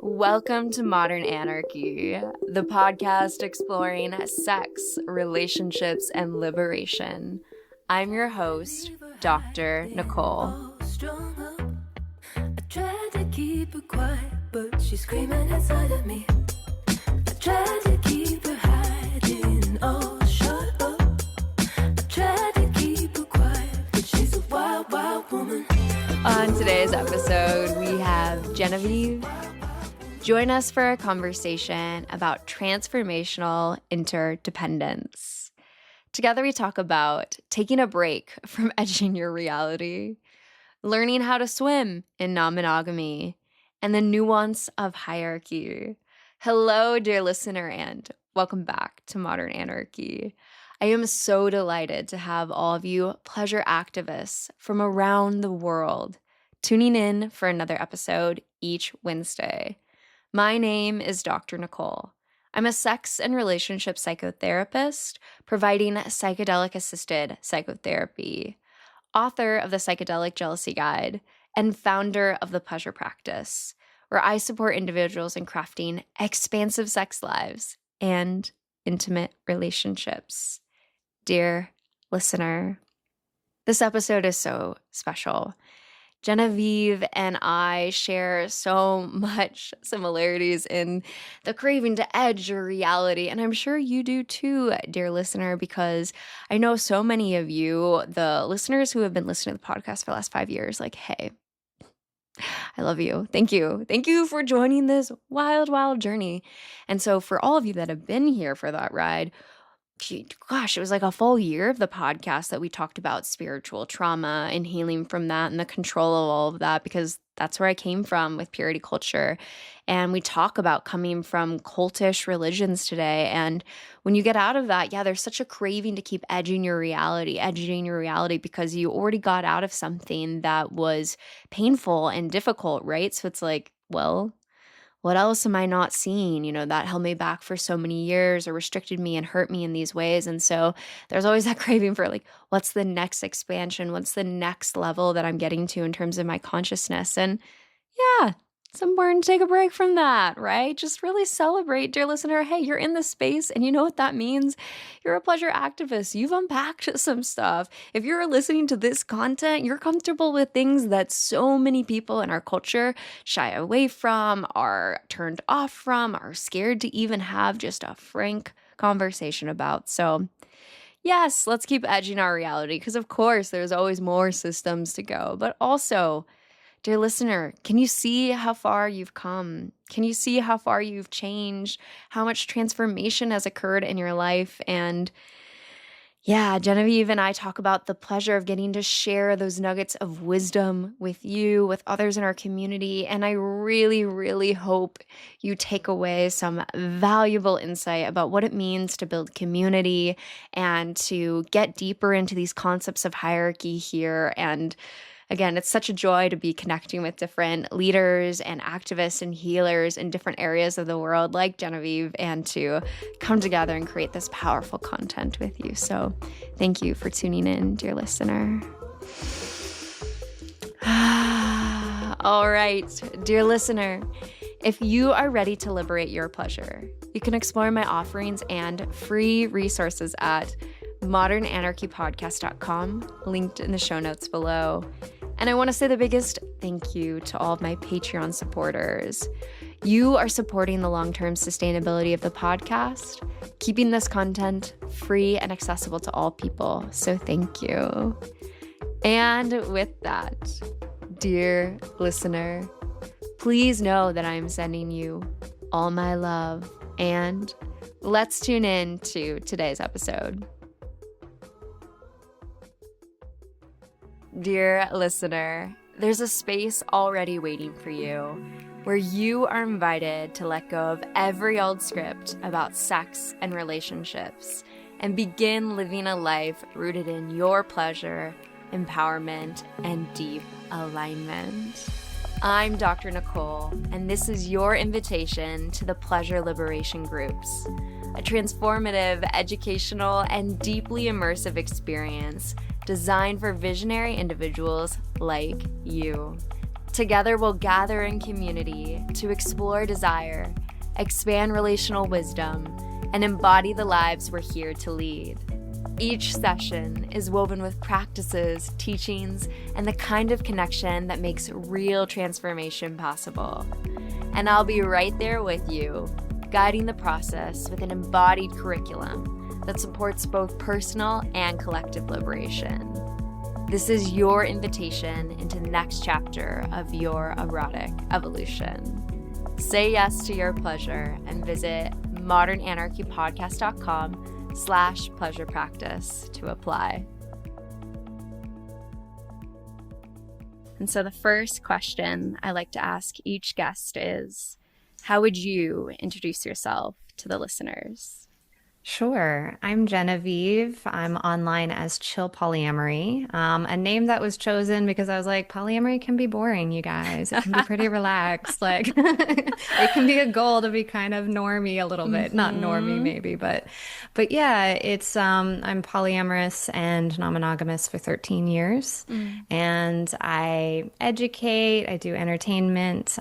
Welcome to Modern Anarchy, the podcast exploring sex, relationships, and liberation. I'm your host, Dr. Nicole. I tried to keep her quiet, but she's screaming inside of me. I tried to keep her hiding, oh, shut up. I tried to keep her quiet, but she's a wild, wild woman. On today's episode, we have Genevieve. Join us for a conversation about transformational interdependence. Together we talk about taking a break from edging your reality, learning how to swim in non-monogamy, and the nuance of hierarchy. Hello, dear listener, and welcome back to Modern Anarchy. I am so delighted to have all of you pleasure activists from around the world tuning in for another episode each Wednesday. My name is Dr. Nicole. I'm a sex and relationship psychotherapist providing psychedelic-assisted psychotherapy, author of the Psychedelic Jealousy Guide, and founder of the Pleasure Practice, where I support individuals in crafting expansive sex lives and intimate relationships. Dear listener, this episode is so special. Genevieve and I share so much similarities in the craving to edge your reality. And I'm sure you do too, dear listener, because I know so many of you, the listeners who have been listening to the podcast for the last 5 years, like, hey, I love you. Thank you. Thank you for joining this wild, wild journey. And so for all of you that have been here for that ride, gosh, it was like a full year of the podcast that we talked about spiritual trauma and healing from that and the control of all of that, because that's where I came from with purity culture. And we talk about coming from cultish religions today. And when you get out of that, yeah, there's such a craving to keep edging your reality because you already got out of something that was painful and difficult, right? So it's like, well, what else am I not seeing, that held me back for so many years or restricted me and hurt me in these ways? And so there's always that craving for like, what's the next expansion? What's the next level that I'm getting to in terms of my consciousness? And yeah, it's important to take a break from that, right? Just really celebrate, dear listener. Hey, you're in this space and you know what that means? You're a pleasure activist. You've unpacked some stuff. If you're listening to this content, you're comfortable with things that so many people in our culture shy away from, are turned off from, are scared to even have just a frank conversation about. So yes, let's keep edging our reality because of course there's always more systems to go, but also, dear listener, can you see how far you've come? Can you see how far you've changed? How much transformation has occurred in your life? And yeah, Genevieve and I talk about the pleasure of getting to share those nuggets of wisdom with you, with others in our community. And I really, really hope you take away some valuable insight about what it means to build community and to get deeper into these concepts of hierarchy here. And again, it's such a joy to be connecting with different leaders and activists and healers in different areas of the world like Genevieve and to come together and create this powerful content with you. So thank you for tuning in, dear listener. All right, dear listener, if you are ready to liberate your pleasure, you can explore my offerings and free resources at modernanarchypodcast.com, linked in the show notes below. And I want to say the biggest thank you to all of my Patreon supporters. You are supporting the long-term sustainability of the podcast, keeping this content free and accessible to all people. So thank you. And with that, dear listener, please know that I am sending you all my love. And let's tune in to today's episode. Dear listener, there's a space already waiting for you where you are invited to let go of every old script about sex and relationships and begin living a life rooted in your pleasure, empowerment, and deep alignment. I'm Dr. Nicole, and this is your invitation to the Pleasure Liberation Groups, a transformative, educational, and deeply immersive experience designed for visionary individuals like you. Together, we'll gather in community to explore desire, expand relational wisdom, and embody the lives we're here to lead. Each session is woven with practices, teachings, and the kind of connection that makes real transformation possible. And I'll be right there with you, guiding the process with an embodied curriculum that supports both personal and collective liberation. This is your invitation into the next chapter of your erotic evolution. Say yes to your pleasure and visit modernanarchypodcast.com/pleasure practice to apply. And so the first question I like to ask each guest is, how would you introduce yourself to the listeners? Sure. I'm Genevieve. I'm online as Chill Polyamory, a name that was chosen because I was like, polyamory can be boring, you guys. It can be pretty relaxed. Like, it can be a goal to be kind of normie a little bit. Not normie maybe, but yeah, it's I'm polyamorous and non-monogamous for 13 years. And I educate, I do entertainment,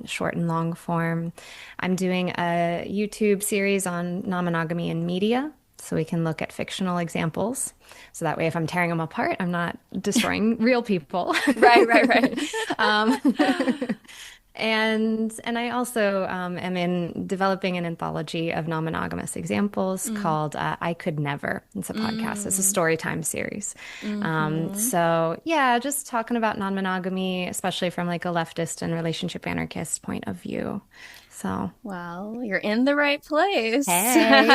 short and long form. I'm doing a YouTube series on non-monogamy in media, so we can look at fictional examples. So that way, if I'm tearing them apart, I'm not destroying real people. Right. And I also am in developing an anthology of non-monogamous examples called I Could Never. It's a podcast. It's a story time series. So yeah, just talking about non-monogamy, especially from like a leftist and relationship anarchist point of view. So, well, you're in the right place. Hey.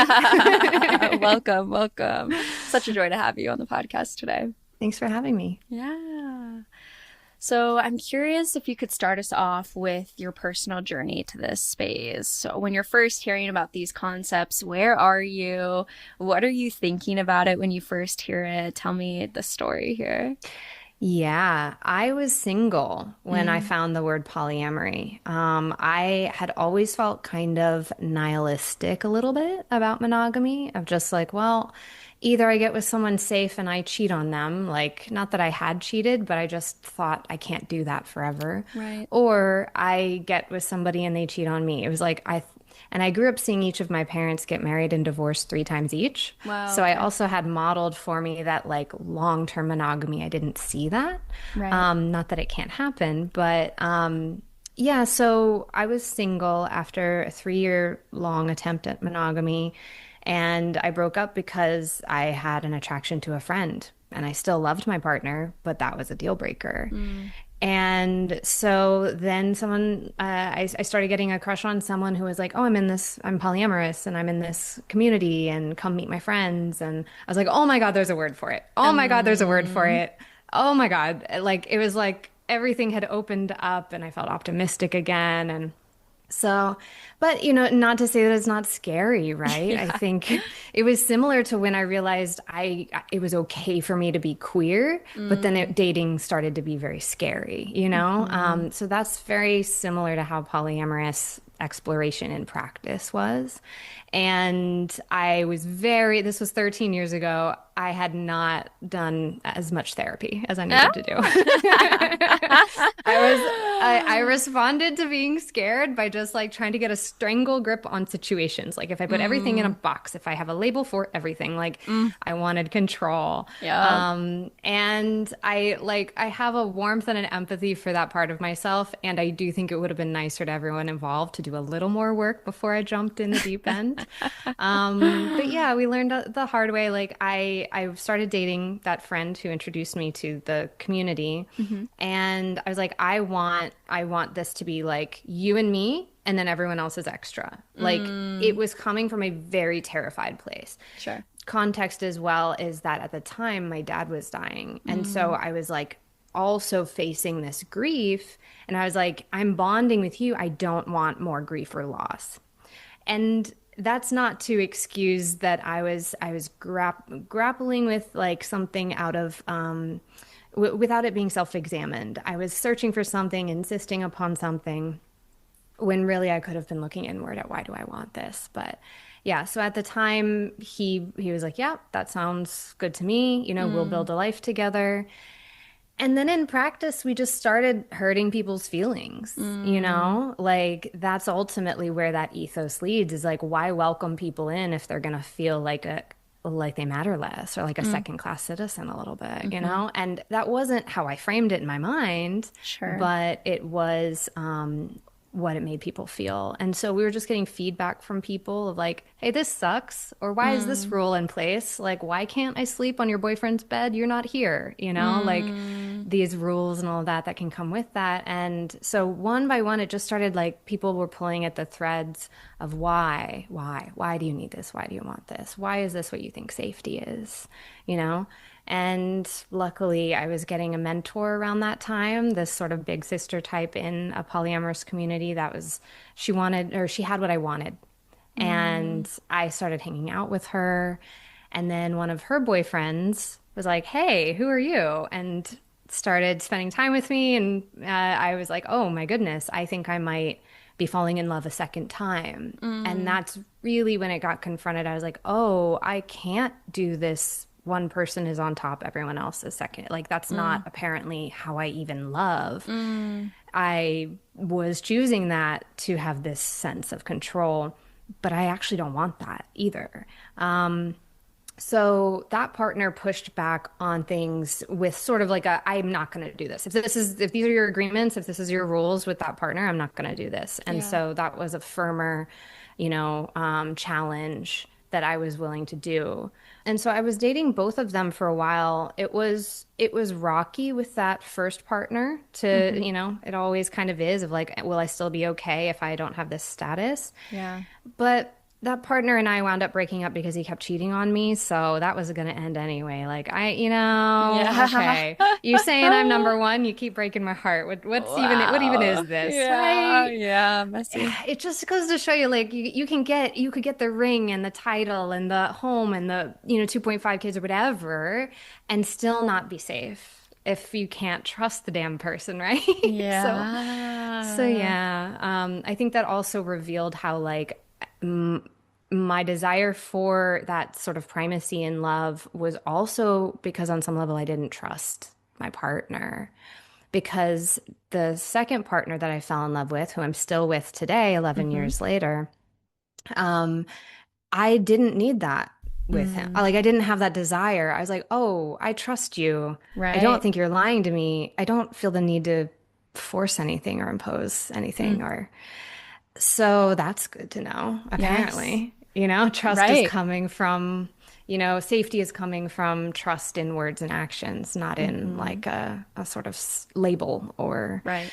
Welcome. Such a joy to have you on the podcast today. Thanks for having me. Yeah. So I'm curious if you could start us off with your personal journey to this space. So when you're first hearing about these concepts, where are you? What are you thinking about it when you first hear it? Tell me the story here. Yeah, I was single when I found the word polyamory. I had always felt kind of nihilistic a little bit about monogamy, of just like, well, either I get with someone safe and I cheat on them, like not that I had cheated, but I just thought I can't do that forever. Right. Or I get with somebody and they cheat on me. It was like and I grew up seeing each of my parents get married and divorced 3 times each. Wow. So I also had modeled for me that like long-term monogamy, I didn't see that. Right. Not that it can't happen, but yeah, so I was single after a 3-year long attempt at monogamy, and I broke up because I had an attraction to a friend, and I still loved my partner, but that was a deal breaker. And so then I started getting a crush on someone who was like, oh, I'm polyamorous and I'm in this community and come meet my friends. And I was like, oh my God, there's a word for it. Oh my God, there's a word for it. Oh my God. Like, it was like everything had opened up and I felt optimistic again. And so, but, not to say that it's not scary, right? Yeah. I think it was similar to when I realized it was okay for me to be queer, but then dating started to be very scary, So that's very similar to how polyamorous exploration in practice was. And this was 13 years ago. I had not done as much therapy as I needed to do. I responded to being scared by just like trying to get a strangle grip on situations. Like if I put everything in a box, if I have a label for everything, like I wanted control. Yeah. And I have a warmth and an empathy for that part of myself. And I do think it would have been nicer to everyone involved to do a little more work before I jumped in the deep end. But yeah, we learned the hard way. Like I started dating that friend who introduced me to the community, and I was like, I want this to be like you and me, and then everyone else is extra. Like it was coming from a very terrified place. Sure. Context as well is that at the time my dad was dying, and so I was like also facing this grief, and I was like, I'm bonding with you. I don't want more grief or loss. And that's not to excuse that I was grappling with like something out of without it being self-examined. I was searching for something, insisting upon something, when really I could have been looking inward at why do I want this. But yeah, so at the time he was like, yeah, that sounds good to me. We'll build a life together. And then in practice, we just started hurting people's feelings, Mm, Like that's ultimately where that ethos leads is like, why welcome people in if they're gonna feel like they matter less or like a mm, second class citizen a little bit, mm-hmm. And that wasn't how I framed it in my mind, Sure. but it was what it made people feel. And so we were just getting feedback from people of like, hey, this sucks, or why is this Mm, rule in place? Like, why can't I sleep on your boyfriend's bed? You're not here, Like mm, these rules and all of that that can come with that. And so one by one, it just started like people were pulling at the threads of why do you need this? Why do you want this? Why is this what you think safety is? You know? And luckily, I was getting a mentor around that time, this sort of big sister type in a polyamorous community she had what I wanted. mm. And I started hanging out with her. And then one of her boyfriends was like, hey, who are you? And started spending time with me. And I was like, oh my goodness, I think I might be falling in love a second time. And Mm, that's really when it got confronted. I was like, oh, I can't do this. One person is on top, everyone else is second. Like, that's not mm, apparently how I even love. mm, I was choosing that to have this sense of control, but I actually don't want that either. So that partner pushed back on things with sort of like I'm not going to do this. If these are your agreements, if this is your rules with that partner, I'm not going to do this. And yeah. so that was a firmer, challenge that I was willing to do. And so I was dating both of them for a while. It was rocky with that first partner Hmm. it always kind of is of like, will I still be okay if I don't have this status? Yeah. But that partner and I wound up breaking up because he kept cheating on me. So that was going to end anyway. Like, Yeah. okay. You saying I'm number one, you keep breaking my heart. What even Wow. is this, Yeah. right? Yeah. Messy. It just goes to show you, like, you could get the ring and the title and the home and the, 2.5 kids or whatever, and still not be safe if you can't trust the damn person, right? So Yeah. yeah, I think that also revealed how like my desire for that sort of primacy in love was also because on some level I didn't trust my partner. Because the second partner that I fell in love with, who I'm still with today, 11 Hmm. years later, um, I didn't need that with him. Mm, Like, I didn't have that desire. I was like, oh, I trust you. I don't right. think you're lying to me. I don't feel the need to force anything or impose anything Mm, or so that's good to know, yes. apparently. Trust is Right. coming from, safety is coming from trust in words and actions, not in Hmm. like a sort of label or Right.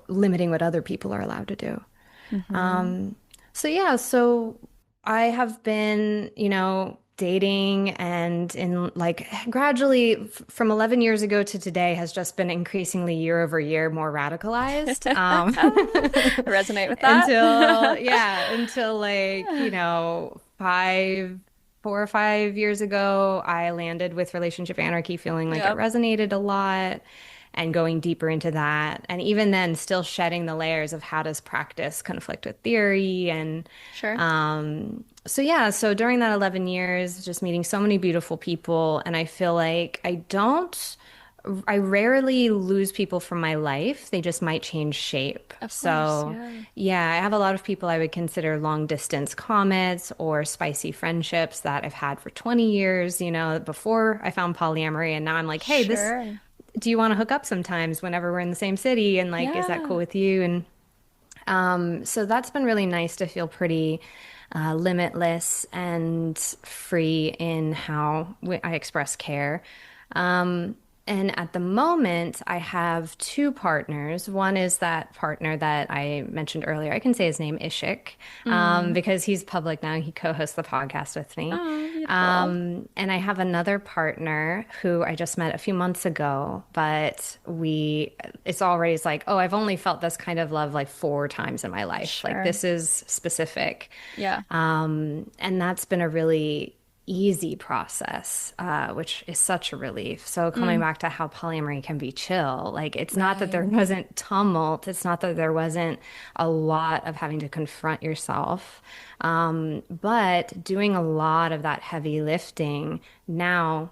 limiting what other people are allowed to do. Hmm. So yeah, so I have been, dating and in like gradually from 11 years ago to today has just been increasingly year over year more radicalized. Resonate with that? Until like, 4 or 5 years ago, I landed with relationship anarchy, feeling like it Yep. resonated a lot and going deeper into that. And even then, still shedding the layers of how does practice conflict with theory. And Sure. so during that 11 years, just meeting so many beautiful people. And I feel like I rarely lose people from my life. They just might change shape. Of course. So, Yeah. yeah, I have a lot of people I would consider long distance comets or spicy friendships that I've had for 20 years, before I found polyamory. And now I'm like, hey, Sure. do you want to hook up sometimes whenever we're in the same city? And like, is that cool Yeah. with you? And so that's been really nice to feel pretty limitless and free in how I express care. Um, and at the moment, I have two partners. One is that partner that I mentioned earlier. I can say his name, Ishik, Mm. because he's public now. He co-hosts the podcast with me. Oh, beautiful. And I have another partner who I just met a few months ago, but it's like, oh, I've only felt this kind of love like 4 times in my life. Like, Sure. this is specific. Yeah. And that's been a really easy process, which is such a relief. So coming Mm. back to how polyamory can be chill, like it's not that there Right. wasn't tumult, it's not that there wasn't a lot of having to confront yourself, but doing a lot of that heavy lifting now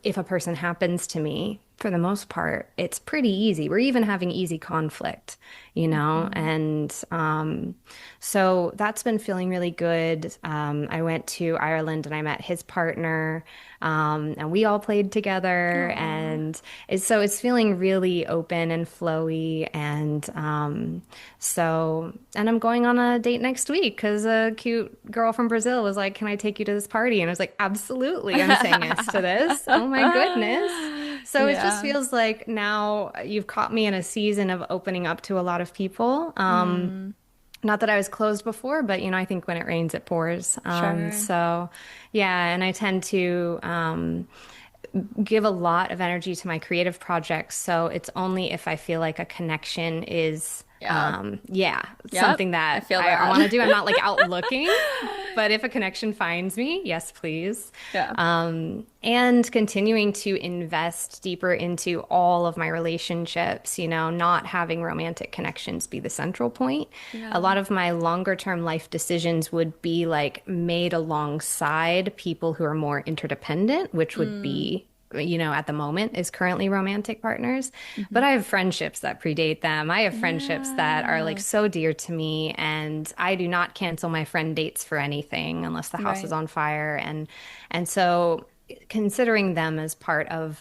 if a person happens to me for the most part, it's pretty easy. We're even having easy conflict, you know? And so that's been feeling really good. I went to Ireland and I met his partner, and we all played together. Aw. And so it's feeling really open and flowy. And and I'm going on a date next week because a cute girl from Brazil was like, "Can I take you to this party?" And I was like, "Absolutely, I'm saying yes to this." Oh my goodness. So it just Yeah. feels like now you've caught me in a season of opening up to a lot of people. Not that I was closed before, but I think when it rains, it pours. Sure. So yeah, and I tend to give a lot of energy to my creative projects. So it's only if I feel like a connection is, Yeah. yeah, Yep. something I that feel I want to that. do. I'm not like out looking, but if a connection finds me, yes, please. Yeah. And continuing to invest deeper into all of my relationships, not having romantic connections be the central point. A Yeah. lot of my longer term life decisions would be like made alongside people who are more interdependent, which would be at the moment is currently romantic partners. But I have friendships that predate them. I have friendships that are like Yeah. so dear to me, and I do not cancel my friend dates for anything unless the house is Right. on fire. And so considering them as part of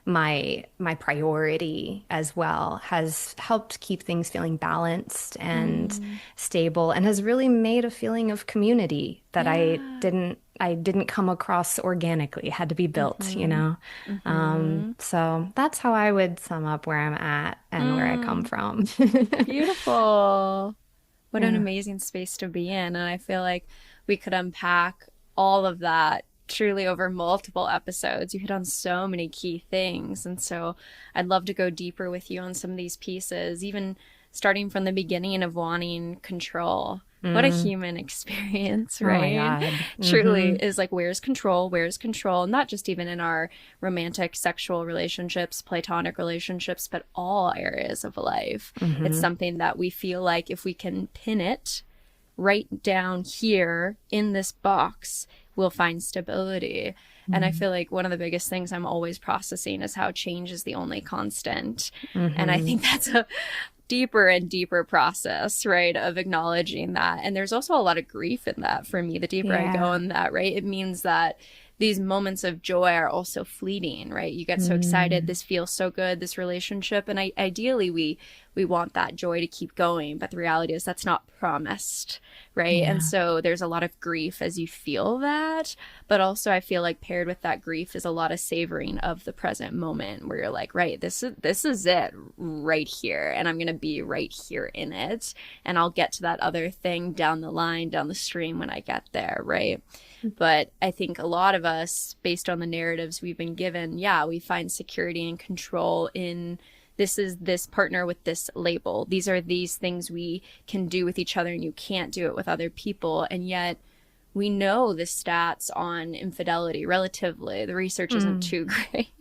my priority as well has helped keep things feeling balanced and stable, and has really made a feeling of community that Yeah. I didn't come across organically. It had to be built, you Mm-hmm. know? Mm-hmm. So that's how I would sum up where I'm at and where I come Mm. from. Beautiful. What an Yeah. amazing space to be in. And I feel like we could unpack all of that truly over multiple episodes. You hit on so many key things. And so I'd love to go deeper with you on some of these pieces, even starting from the beginning of wanting control. What a Mm. human experience, Oh my right? God. Truly Hmm. is like, where's control? Where's control? Not just even in our romantic, sexual relationships, platonic relationships, but all areas of life. It's Hmm. something that we feel like if we can pin it right down here in this box, we'll find stability. And I feel like one of the biggest things I'm always processing is how change is the only constant. And I Hmm. think that's a deeper and deeper process, right, of acknowledging that. And there's also a lot of grief in that for me. The deeper I go Yeah. in that, right, it means that these moments of joy are also fleeting, right? You get so excited, Mm. this feels so good, this relationship, and ideally we want that joy to keep going, but the reality is that's not promised, right? And Yeah. so there's a lot of grief as you feel that, but also I feel like paired with that grief is a lot of savoring of the present moment where you're like, right, this is it right here, and I'm going to be right here in it, and I'll get to that other thing down the line, down the stream when I get there, right? But I think a lot of us, based on the narratives we've been given, yeah, we find security and control in this is this partner with this label. These are these things we can do with each other, and you can't do it with other people. And yet we know the stats on infidelity relatively. The research isn't too great.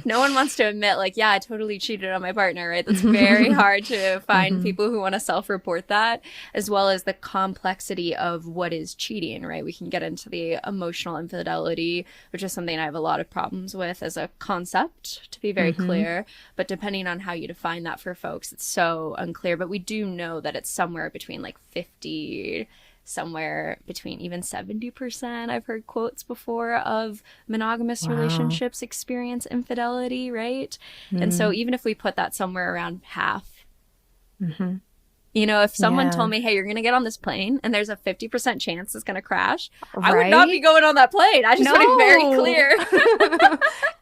No one wants to admit, like, yeah, I totally cheated on my partner, right? That's very hard to find Hmm. people who want to self-report that, as well as the complexity of what is cheating, right? We can get into the emotional infidelity, which is something I have a lot of problems with as a concept, to be very Hmm. clear. But depending on how you define that for folks, it's so unclear. But we do know that it's somewhere between like 50, somewhere between even 70%. I've heard quotes before of monogamous Wow. relationships experience infidelity, right? And so Mm. even if we put that somewhere around half, Hmm. if someone told Yeah. me, hey, you're going to get on this plane and there's a 50% chance it's going to crash, I would not be Right? going on that plane. I just want it very No. clear.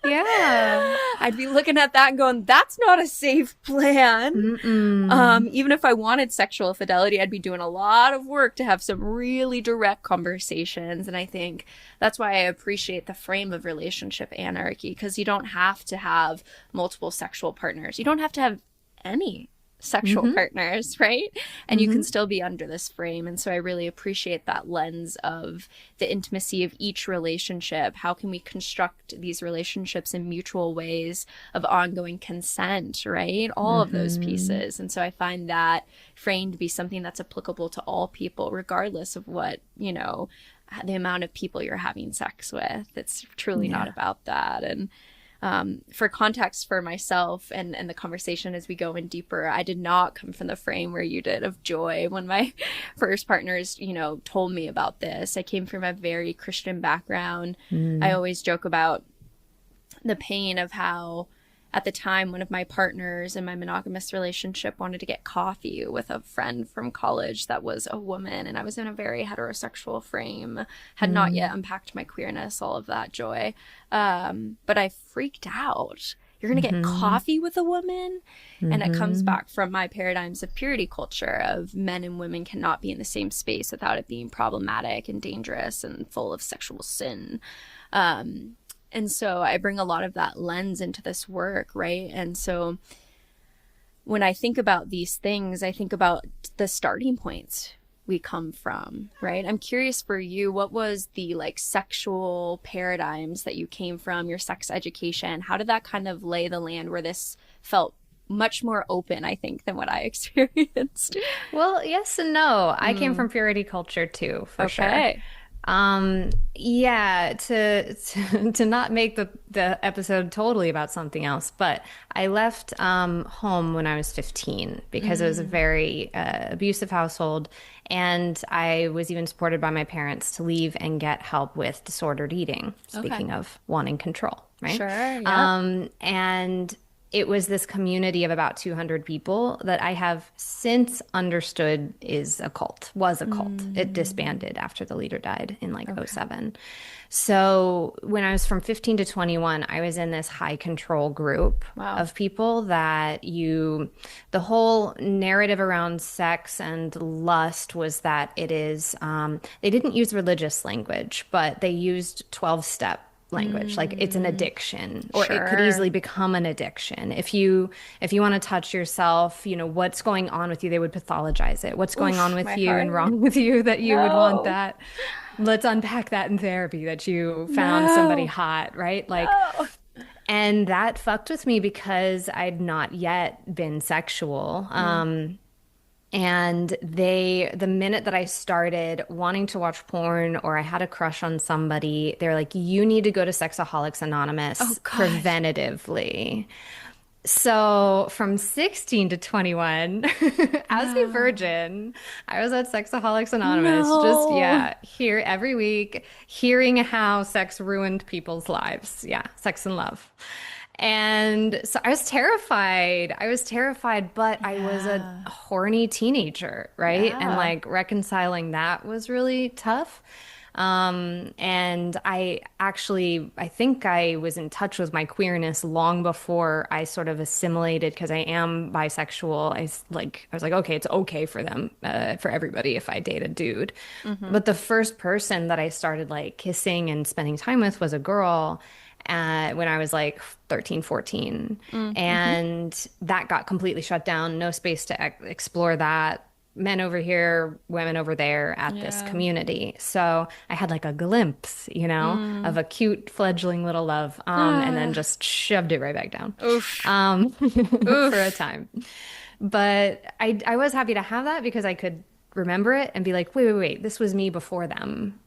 Yeah. I'd be looking at that and going, that's not a safe plan. Mm-mm. Even if I wanted sexual fidelity, I'd be doing a lot of work to have some really direct conversations. And I think that's why I appreciate the frame of relationship anarchy, because you don't have to have multiple sexual partners. You don't have to have any sexual Hmm. partners, right? And you Hmm. can still be under this frame. And so I really appreciate that lens of the intimacy of each relationship. How can we construct these relationships in mutual ways of ongoing consent, right? All of those Hmm. pieces. And so I find that frame to be something that's applicable to all people, regardless of what, the amount of people you're having sex with. It's truly not Yeah. about that. And For context for myself and the conversation as we go in deeper, I did not come from the frame where you did of joy when my first partners, told me about this. I came from a very Christian background. I always joke about the pain of how at the time one of my partners in my monogamous relationship wanted to get coffee with a friend from college that was a woman, and I was in a very heterosexual frame, had not yet unpacked my queerness, all of that joy, but I freaked out. You're gonna get coffee with a woman? And it comes back from my paradigms of purity culture of men and women cannot be in the same space without it being problematic and dangerous and full of sexual sin. And so I bring a lot of that lens into this work, right? And so when I think about these things, I think about the starting points we come from, right? I'm curious for you, what was the sexual paradigms that you came from, your sex education? How did that kind of lay the land where this felt much more open, I think, than what I experienced? Well, yes and no. I came from purity culture too, for sure. Yeah, to not make the episode totally about something else, but I left home when I was 15 because it was a very abusive household, and I was even supported by my parents to leave and get help with disordered eating. Speaking of wanting control, right? Sure. Yeah. And it was this community of about 200 people that I have since understood was a cult. It disbanded after the leader died in '07. So when I was from 15 to 21, I was in this high control group of people that the whole narrative around sex and lust was that it is, they didn't use religious language, but they used 12-step language. It's an addiction, or it could easily become an addiction. If you want to touch yourself, what's going on with you, they would pathologize it. What's going on with you and wrong with you that you would want that? Let's unpack that in therapy, that you found somebody hot, right? And that fucked with me because I'd not yet been sexual. And the minute that I started wanting to watch porn, or I had a crush on somebody, they're like, you need to go to Sexaholics Anonymous preventatively. So from 16 to 21, as a virgin, I was at Sexaholics Anonymous, here every week, hearing how sex ruined people's lives. Yeah, sex and love. And so I was terrified, but I was a horny teenager, right? And reconciling that was really tough. And I think I was in touch with my queerness long before I sort of assimilated, because I am bisexual. I was like, okay, it's okay for them, for everybody if I date a dude. But the first person that I started kissing and spending time with was a girl. When I was 13, 14. And that got completely shut down. No space to explore that. Men over here, women over there at this community. So I had a glimpse, of a cute fledgling little love, and then just shoved it right back down. For a time. But I was happy to have that because I could remember it and be like, wait, this was me before them.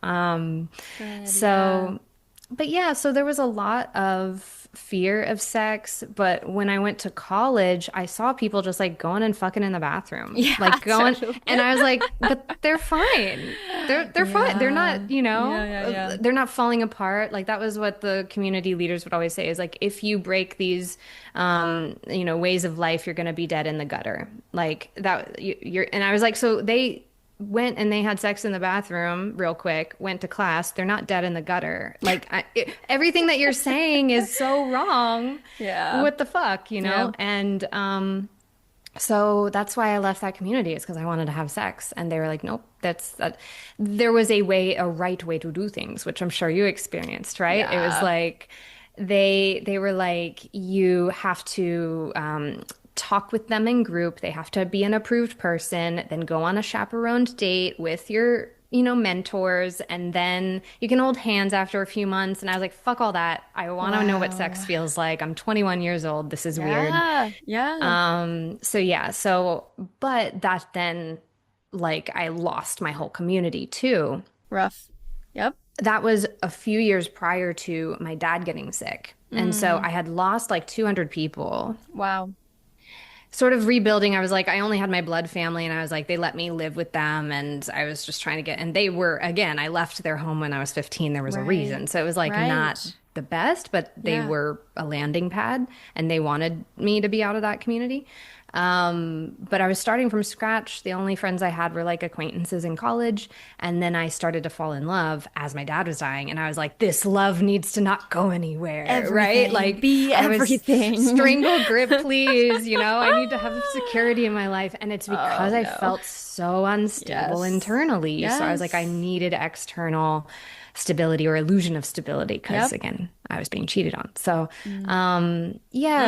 But yeah, so there was a lot of fear of sex, but when I went to college, I saw people just going and fucking in the bathroom, going, and I was like, but they're fine. They're fine. They're not, they're not falling apart. That was what the community leaders would always say is if you break these, ways of life, you're going to be dead in the gutter. And I was like, so they went and they had sex in the bathroom real quick, went to class, they're not dead in the gutter. Everything that you're saying is so wrong. Yeah. What the fuck, Yeah. And so that's why I left that community, is because I wanted to have sex. And they were like, nope, there was a right way to do things, which I'm sure you experienced, right? Yeah. It was they were like, you have to talk with them in group. They have to be an approved person, then go on a chaperoned date with your, mentors, and then you can hold hands after a few months. And I was like, fuck all that. I want to know what sex feels like. I'm 21 years old. This is weird. Yeah. But that then, I lost my whole community too. Rough. Yep. that was a few years prior to my dad getting sick. And so I had lost like 200 people. Wow. Sort of rebuilding. I was like, I only had my blood family, and I was like, they let me live with them. And I was just trying to get, and they were, again, I left their home when I was 15. There was a reason. So it was like not the best, but they were a landing pad, and they wanted me to be out of that community. But I was starting from scratch. The only friends I had were like acquaintances in college. And then I started to fall in love as my dad was dying. And I was like, this love needs to not go anywhere, right? Like, be everything. Strangle grip, please. You know, I need to have security in my life. And it's because I felt so unstable internally. So I was like, I needed external stability or illusion of stability because, again, I was being cheated on. So,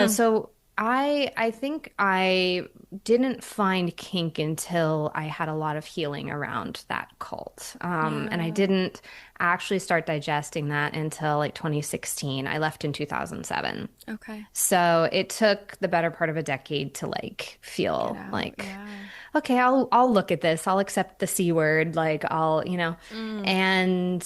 so I think I didn't find kink until I had a lot of healing around that cult. And I didn't actually start digesting that until like 2016. I left in 2007. Okay. So it took the better part of a decade to like feel like, okay, I'll look at this. I'll accept the C word. Like I'll, you know, and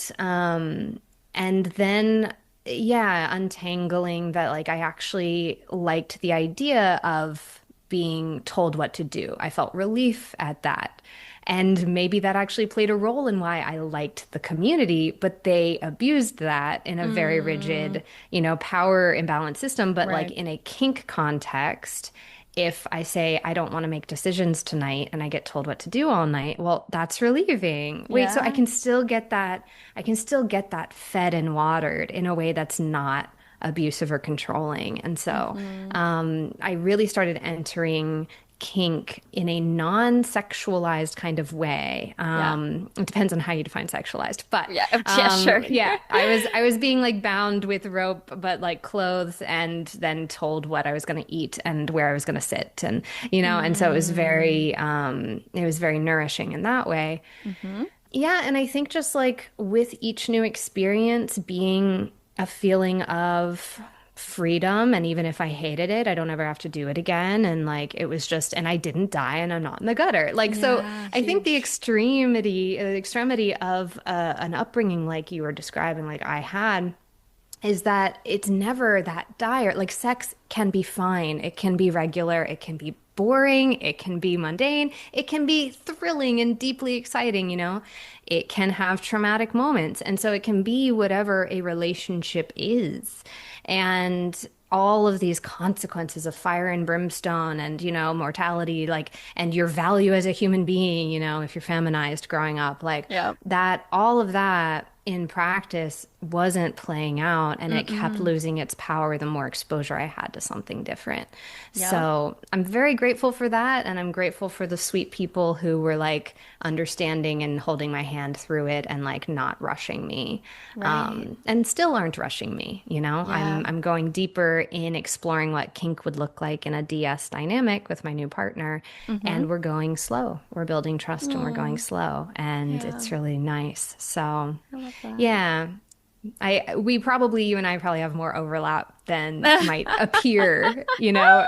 then untangling that, like, I actually liked the idea of being told what to do. I felt relief at that. And maybe that actually played a role in why I liked the community, but they abused that in a very rigid, you know, power imbalance system. But like in a kink context, if I say I don't want to make decisions tonight and I get told what to do all night, well, that's relieving. Wait, so I can still get that. I can still get that fed and watered in a way that's not abusive or controlling. And so I really started entering kink in a non-sexualized kind of way. It depends on how you define sexualized, but sure. I was being like bound with rope, but like clothes, and then told what I was going to eat and where I was going to sit, and you know, and so it was very nourishing in that way. Yeah, and I think just like with each new experience being a feeling of freedom, and even if I hated it, I don't ever have to do it again. And like it was just, and I didn't die, and I'm not in the gutter. Like so, I think the extremity of an upbringing like you were describing, like I had, is that it's never that dire. Like sex can be fine, it can be regular, it can be boring, it can be mundane, it can be thrilling and deeply exciting, you know, it can have traumatic moments. And so it can be whatever a relationship is. And all of these consequences of fire and brimstone and, you know, mortality, like, and your value as a human being, you know, if you're feminized growing up, like that, all of that in practice wasn't playing out, and it kept losing its power the more exposure I had to something different. So I'm very grateful for that, and I'm grateful for the sweet people who were like understanding and holding my hand through it and like not rushing me, and still aren't rushing me, you know. I'm going deeper in exploring what kink would look like in a DS dynamic with my new partner, and we're going slow. We're building trust, and we're going slow, and it's really nice. So yeah, you and I probably have more overlap than might appear, you know,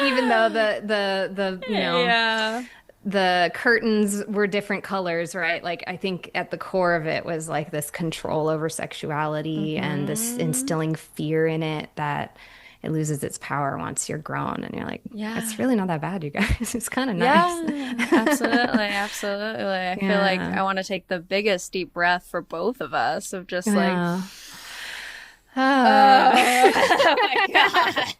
even though the you know, the curtains were different colors, right? Like I think at the core of it was like this control over sexuality and this instilling fear in it that it loses its power once you're grown, and you're like, it's really not that bad, you guys. It's kind of nice. Absolutely. I feel like I want to take the biggest deep breath for both of us of just like, oh my God.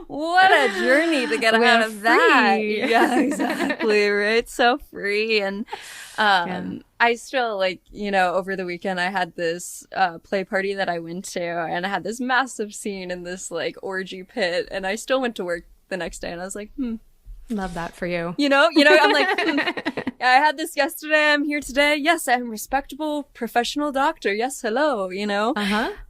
What a journey to get out of that. Yeah, exactly. Right. So free. And I still, like, you know, over the weekend I had this play party that I went to, and I had this massive scene in this like orgy pit, and I still went to work the next day, and I was like, love that for you. You know, I'm like, I had this yesterday, I'm here today. Yes, I'm a respectable professional doctor. Yes, hello, you know?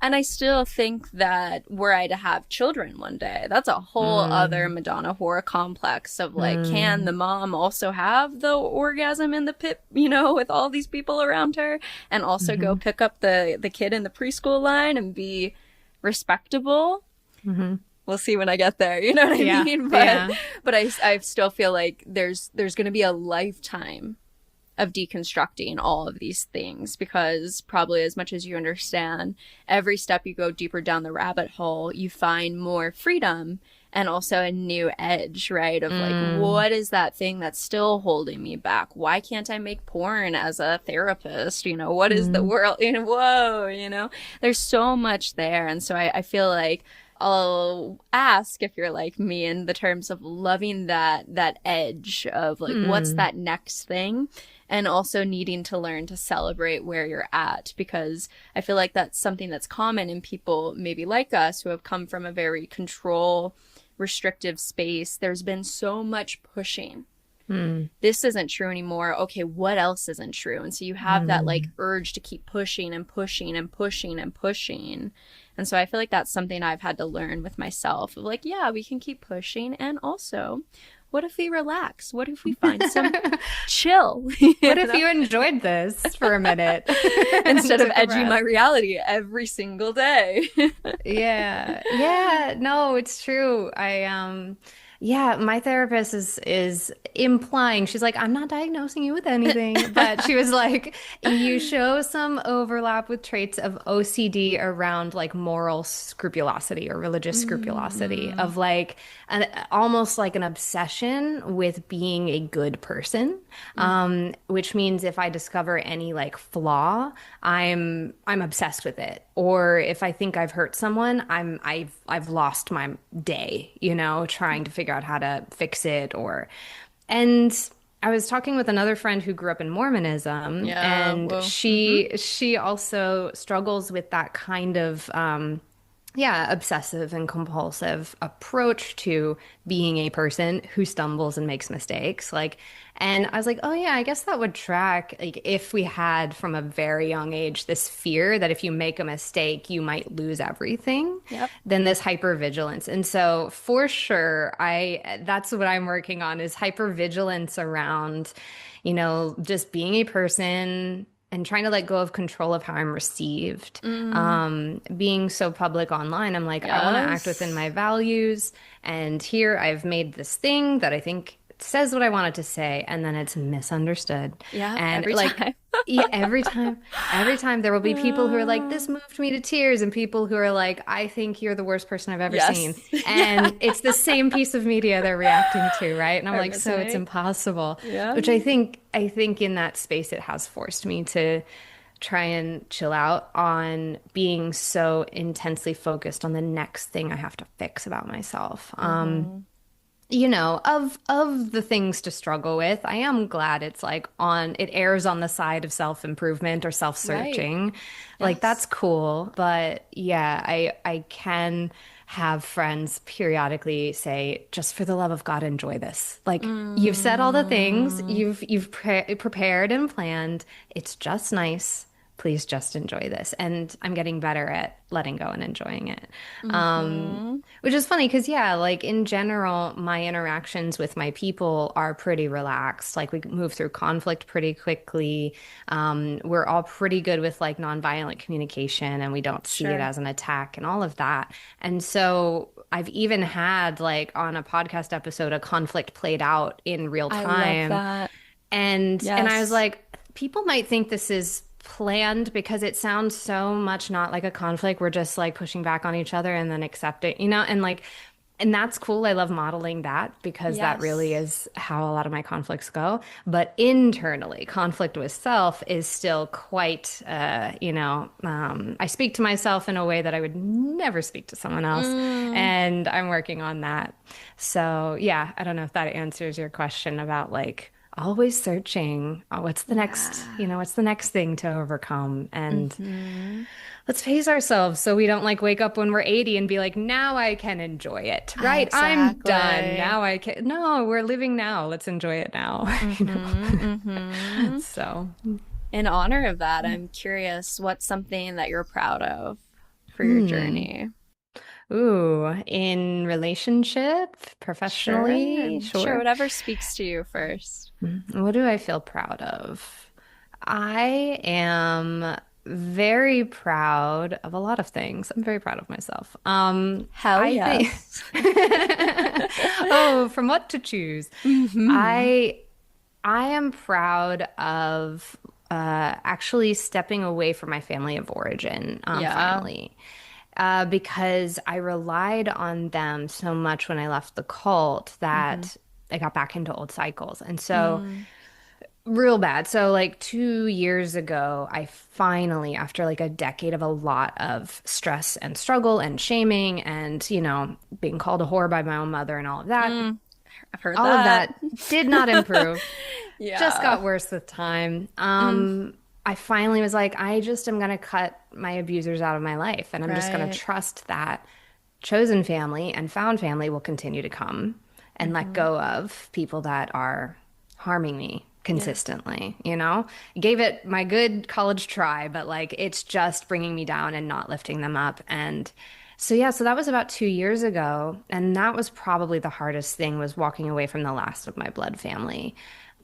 And I still think that were I to have children one day, that's a whole other Madonna whore complex of like, can the mom also have the orgasm in the pit, you know, with all these people around her, and also go pick up the kid in the preschool line and be respectable? We'll see when I get there, you know what I mean? But I still feel like there's going to be a lifetime of deconstructing all of these things, because probably as much as you understand, every step you go deeper down the rabbit hole, you find more freedom and also a new edge, right? Of like, what is that thing that's still holding me back? Why can't I make porn as a therapist? You know, what is the world? You know, whoa, you know, there's so much there. And so I feel like I'll ask if you're like me in the terms of loving that edge of like, what's that next thing? And also needing to learn to celebrate where you're at, because I feel like that's something that's common in people maybe like us who have come from a very control restrictive space. There's been so much pushing. This isn't true anymore. Okay, what else isn't true? And so you have that like urge to keep pushing and pushing and pushing and pushing. And so I feel like that's something I've had to learn with myself of like, yeah, we can keep pushing. And also, what if we relax? What if we find some chill? What if you enjoyed this for a minute instead of edging my reality every single day? Yeah. No, it's true. Yeah, my therapist is implying, she's like, I'm not diagnosing you with anything, but she was like, you show some overlap with traits of OCD around like moral scrupulosity or religious scrupulosity, of like almost like an obsession with being a good person, which means if I discover any like flaw, I'm obsessed with it. Or if I think I've hurt someone, I've lost my day, you know, trying to figure out how to fix it. And I was talking with another friend who grew up in Mormonism, and she also struggles with that kind of obsessive and compulsive approach to being a person who stumbles and makes mistakes. Like, and I was like, oh yeah, I guess that would track. Like, if we had from a very young age this fear that if you make a mistake, you might lose everything, then this hypervigilance. And so for sure, that's what I'm working on, is hypervigilance around, you know, just being a person and trying to let go of control of how I'm received. Being so public online, I'm like, I want to act within my values. And here I've made this thing that I think says what I want it to say, and then it's misunderstood. Yeah, and every like, time. every time there will be people who are like, this moved me to tears, and people who are like, I think you're the worst person I've ever seen. And it's the same piece of media they're reacting to, right? And I'm like, so it's impossible. Which I think in that space, it has forced me to try and chill out on being so intensely focused on the next thing I have to fix about myself. You know, of the things to struggle with, I am glad it's like it airs on the side of self-improvement or self-searching. Right. Like, that's cool. But yeah, I can have friends periodically say, just for the love of God, enjoy this. Like, you've said all the things, you've prepared and planned. It's just nice. Please just enjoy this. And I'm getting better at letting go and enjoying it. Which is funny because, yeah, like in general, my interactions with my people are pretty relaxed. Like, we move through conflict pretty quickly. We're all pretty good with like nonviolent communication, and we don't see it as an attack and all of that. And so I've even had, like, on a podcast episode, a conflict played out in real time. I love that. And I was like, people might think this is planned because it sounds so much not like a conflict. We're just like pushing back on each other and then accepting, you know, and that's cool. I love modeling that because that really is how a lot of my conflicts go. But internally, conflict with self is still quite, I speak to myself in a way that I would never speak to someone else. And I'm working on that. So yeah, I don't know if that answers your question about like, always searching. What's the next, what's the next thing to overcome? And let's pace ourselves so we don't like wake up when we're 80 and be like, now I can enjoy it, right? Exactly. I'm done. Now I can. No, we're living now. Let's enjoy it now. So in honor of that, I'm curious, what's something that you're proud of for your journey? Ooh, in relationship, professionally, sure, whatever speaks to you first. What do I feel proud of? I am very proud of a lot of things. I'm very proud of myself. Hell yes. Oh, from what to choose? I I am proud of actually stepping away from my family of origin, Yeah. finally, because I relied on them so much when I left the cult Mm-hmm. that I got back into old cycles. And so, Mm. real bad. So, like 2 years ago, I finally, after like a decade of a lot of stress and struggle and shaming and, being called a whore by my own mother and all of that, Mm. I've heard all of that. that did not improve. Just Yeah. got worse with time. Mm. I finally was like, I just am going to cut my abusers out of my life. And I'm just going to Right. trust that chosen family and found family will continue to come and let Mm-hmm. go of people that are harming me Yeah. consistently, you know? Gave it my good college try, but like it's just bringing me down and not lifting them up. And so yeah, so that was about 2 years ago, and that was probably the hardest thing was walking away from the last of my blood family.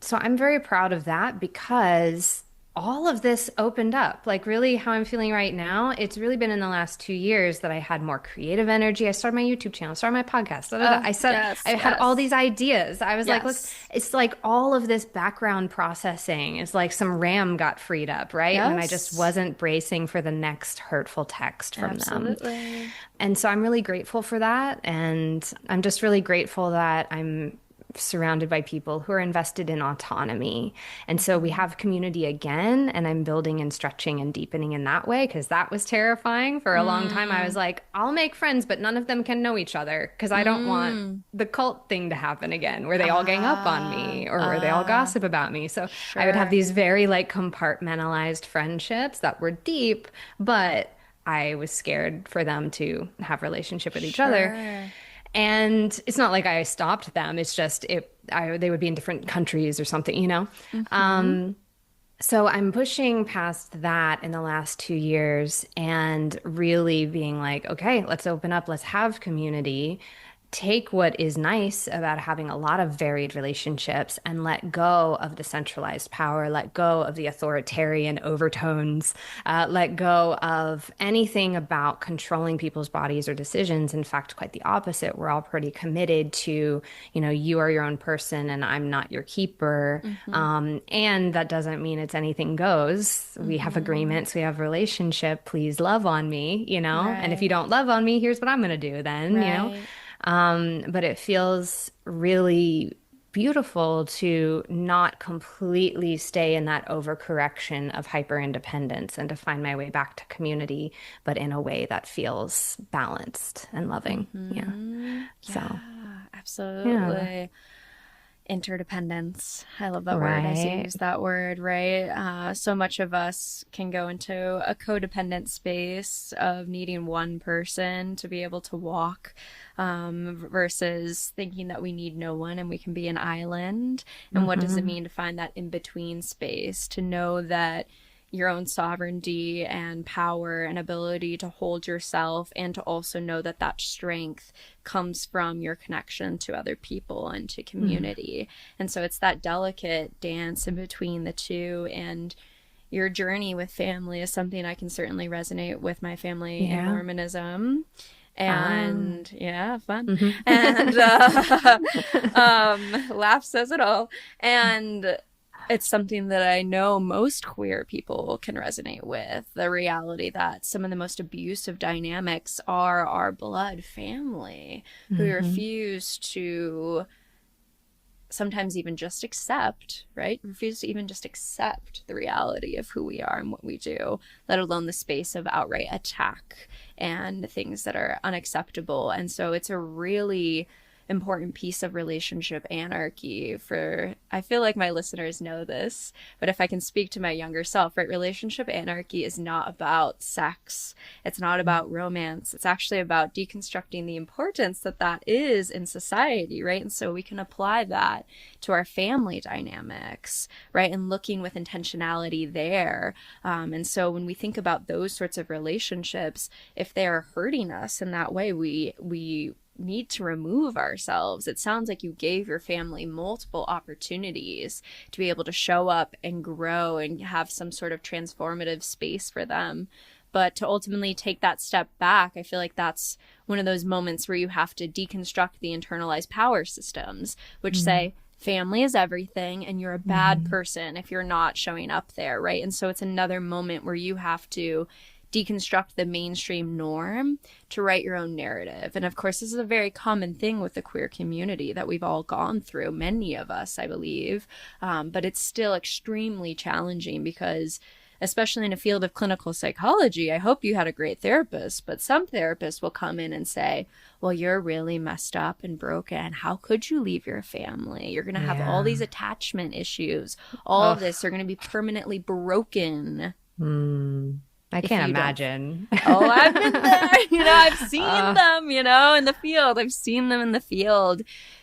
So I'm very proud of that because all of this opened up. Like, really, how I'm feeling right now, it's really been in the last 2 years that I had more creative energy. I started my YouTube channel, started my podcast. Da, da, da. Oh, yes, I had all yes, these ideas. I was like, look, yes, it's like all of this background processing is like some RAM got freed up, right? When I just yes, wasn't bracing for the next hurtful text from them. absolutely. And so I'm really grateful for that. And I'm just really grateful that I'm surrounded by people who are invested in autonomy. And so we Mm-hmm. have community again, and I'm building and stretching and deepening in that way because that was terrifying. For a long time, I was Mm. like, I'll make friends, but none of them can know each other because I don't want Mm. the cult thing to happen again where they all gang up on Ah, me or where they all gossip about me. So I would have sure. these very like compartmentalized friendships that were deep, but I was scared for them to have relationship with each other. Sure. And it's not like I stopped them. It's just they would be in different countries or something, you know? Mm-hmm. So I'm pushing past that in the last 2 years and really being like, okay, let's open up, let's have community. Take what is nice about having a lot of varied relationships and let go of the centralized power, let go of the authoritarian overtones, let go of anything about controlling people's bodies or decisions. In fact, quite the opposite. We're all pretty committed to, you are your own person and I'm not your keeper. Mm-hmm. And that doesn't mean it's anything goes. We have Mm-hmm. agreements, we have relationship. Please love on me, And if you Right. don't love on me, here's what I'm going to do then. Right. But it feels really beautiful to not completely stay in that overcorrection of hyper independence and to find my way back to community, but in a way that feels balanced and loving. Yeah. Mm-hmm. So, Yeah, yeah. absolutely. Interdependence. I love that word. I see you Right. use that word, right? So much of us can go into a codependent space of needing one person to be able to walk, versus thinking that we need no one and we can be an island. And what does it Mm-hmm. mean to find that in between space, to know that your own sovereignty and power and ability to hold yourself, and to also know that that strength comes from your connection to other people and to community. And so it's that delicate dance in between the two. And your journey with family is something I can certainly resonate with my family in Yeah. Mormonism. Ah. And yeah, fun. Mm-hmm. And laugh says it all. And it's something that I know most queer people can resonate with, the reality that some of the most abusive dynamics are our blood family, who Mm-hmm. refuse to sometimes even just accept, right? Refuse to even just accept the reality of who we are and what we do, let alone the space of outright attack and things that are unacceptable. And so it's a really important piece of relationship anarchy. For, I feel like my listeners know this, but if I can speak to my younger self, right, relationship anarchy is not about sex, it's not about romance, it's actually about deconstructing the importance that that is in society, right? And so we can apply that to our family dynamics, right, and looking with intentionality there. And so when we think about those sorts of relationships, if they are hurting us in that way, we need to remove ourselves. It sounds like you gave your family multiple opportunities to be able to show up and grow and have some sort of transformative space for them. But to ultimately take that step back, I feel like that's one of those moments where you have to deconstruct the internalized power systems, which say, family is everything, and you're a bad person if you're not showing up there, right? And so it's another moment where you have to deconstruct the mainstream norm to write your own narrative. And of course, this is a very common thing with the queer community that we've all gone through, many of us, I believe. But it's still extremely challenging because, especially in a field of clinical psychology, I hope you had a great therapist, but some therapists will come in and say, well, you're really messed up and broken. How could you leave your family? You're going to have all these attachment issues. All of this, you're going to be permanently broken. I can't imagine. Oh, I've been there. I've seen them, in the field. I've seen them in the field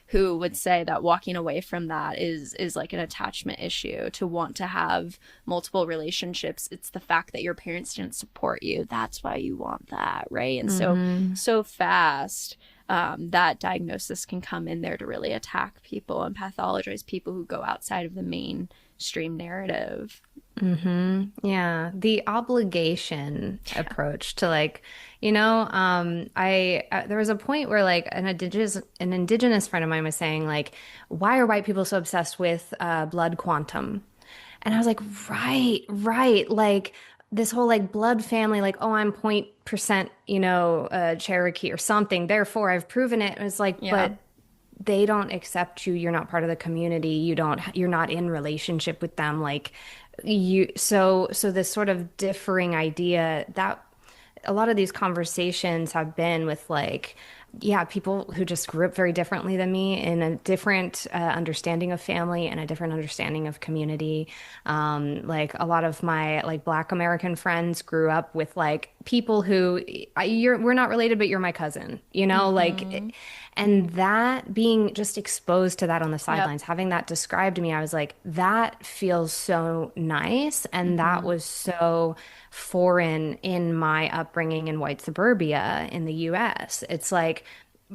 who would say that walking away from that is like an attachment issue. To want to have multiple relationships, it's the fact that your parents didn't support you. That's why you want that, right? And so fast that diagnosis can come in there to really attack people and pathologize people who go outside of the mainstream narrative. Yeah, the obligation approach to I there was a point where like an indigenous friend of mine was saying like, why are white people so obsessed with blood quantum? And I was like, right, like this whole like blood family, like, oh, I'm 0.%, Cherokee or something, therefore I've proven it. And it's like, but they don't accept you. You're not part of the community. You're not in relationship with them. Like so this sort of differing idea that a lot of these conversations have been with like, people who just grew up very differently than me in a different understanding of family and a different understanding of community. Like a lot of my like Black American friends grew up with like people who we're not related, but you're my cousin, and that being just exposed to that on the sidelines, having that described to me, I was like, that feels so nice. And that was so foreign in my upbringing in white suburbia in the US. It's like,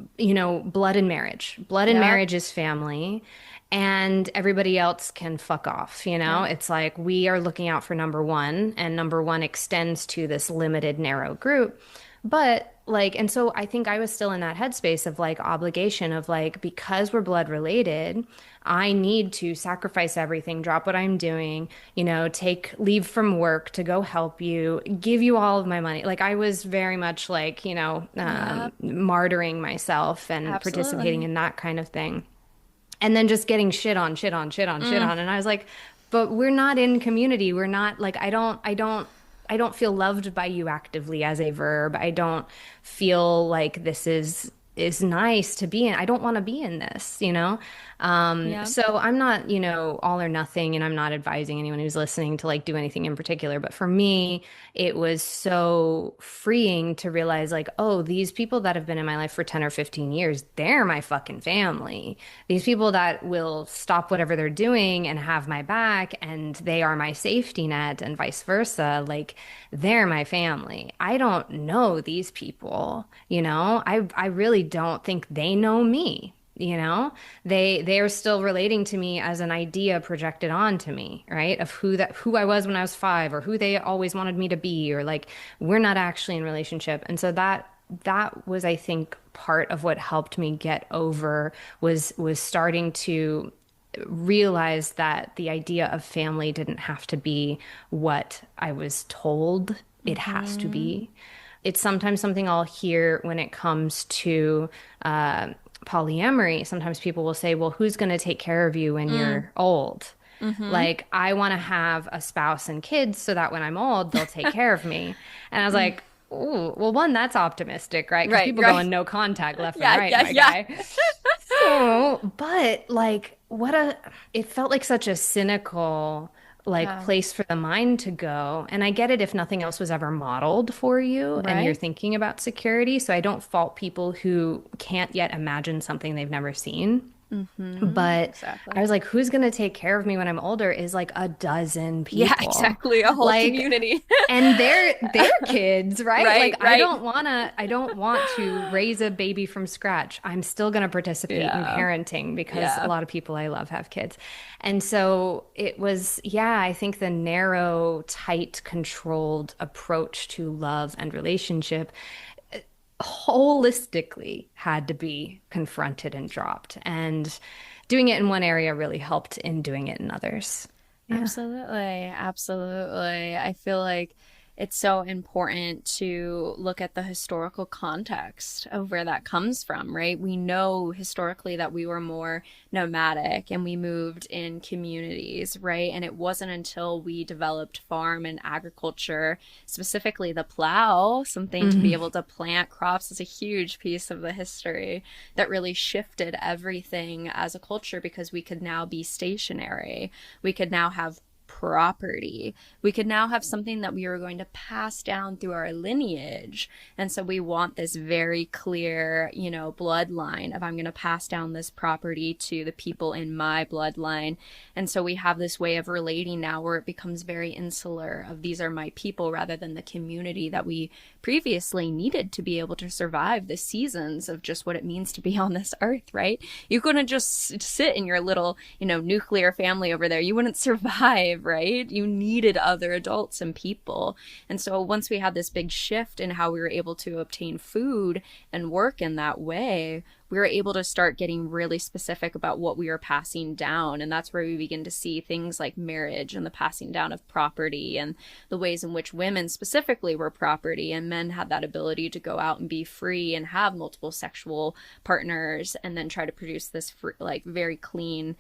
blood and marriage. Blood and marriage is family, and everybody else can fuck off. It's like we are looking out for number one, and number one extends to this limited, narrow group. But and so I think I was still in that headspace of like obligation of like, because we're blood related, I need to sacrifice everything, drop what I'm doing, take leave from work to go help you, give you all of my money. Like I was very much like, martyring myself and participating in that kind of thing. And then just getting shit on. And I was like, but we're not in community. We're not like, I don't feel loved by you actively as a verb. I don't feel like this is nice to be in. I don't want to be in this, So I'm not, all or nothing, and I'm not advising anyone who's listening to like do anything in particular. But for me, it was so freeing to realize like, oh, these people that have been in my life for 10 or 15 years, they're my fucking family. These people that will stop whatever they're doing and have my back, and they are my safety net, and vice versa. Like they're my family. I don't know these people, I really don't think they know me. They are still relating to me as an idea projected onto me, right? Of who I was when I was 5, or who they always wanted me to be, or like we're not actually in relationship. And so that was, I think, part of what helped me get over was starting to realize that the idea of family didn't have to be what I was told it has to be. It's sometimes something I'll hear when it comes to polyamory. Sometimes people will say, well, who's going to take care of you when you're old? Like, I want to have a spouse and kids so that when I'm old, they'll take care of me. And I was like, oh, well, one, that's optimistic, right? Because people go in no contact left and right, my guy. So, but like, it felt like such a cynical place for the mind to go. And I get it if nothing else was ever modeled for you and you're thinking about security. So I don't fault people who can't yet imagine something they've never seen. But I was like, who's going to take care of me when I'm older is like a dozen people. Yeah, exactly. A whole community. And they're kids, right? I don't want to raise a baby from scratch. I'm still going to participate in parenting because a lot of people I love have kids. And so it was, I think the narrow, tight, controlled approach to love and relationship holistically had to be confronted and dropped. And doing it in one area really helped in doing it in others. Yeah. Absolutely. Absolutely. I feel like it's so important to look at the historical context of where that comes from, right? We know historically that we were more nomadic and we moved in communities, right? And it wasn't until we developed farm and agriculture, specifically the plow, something to be able to plant crops is a huge piece of the history that really shifted everything as a culture, because we could now be stationary. We could now have property. We could now have something that we were going to pass down through our lineage. And so we want this very clear, you know, bloodline of I'm going to pass down this property to the people in my bloodline. And so we have this way of relating now where it becomes very insular of these are my people rather than the community that we previously needed to be able to survive the seasons of just what it means to be on this earth, right? You couldn't just sit in your little, you know, nuclear family over there. You wouldn't survive, right? You needed other adults and people. And so once we had this big shift in how we were able to obtain food and work in that way, we were able to start getting really specific about what we were passing down. And that's where we begin to see things like marriage and the passing down of property and the ways in which women specifically were property and men had that ability to go out and be free and have multiple sexual partners and then try to produce this like very clean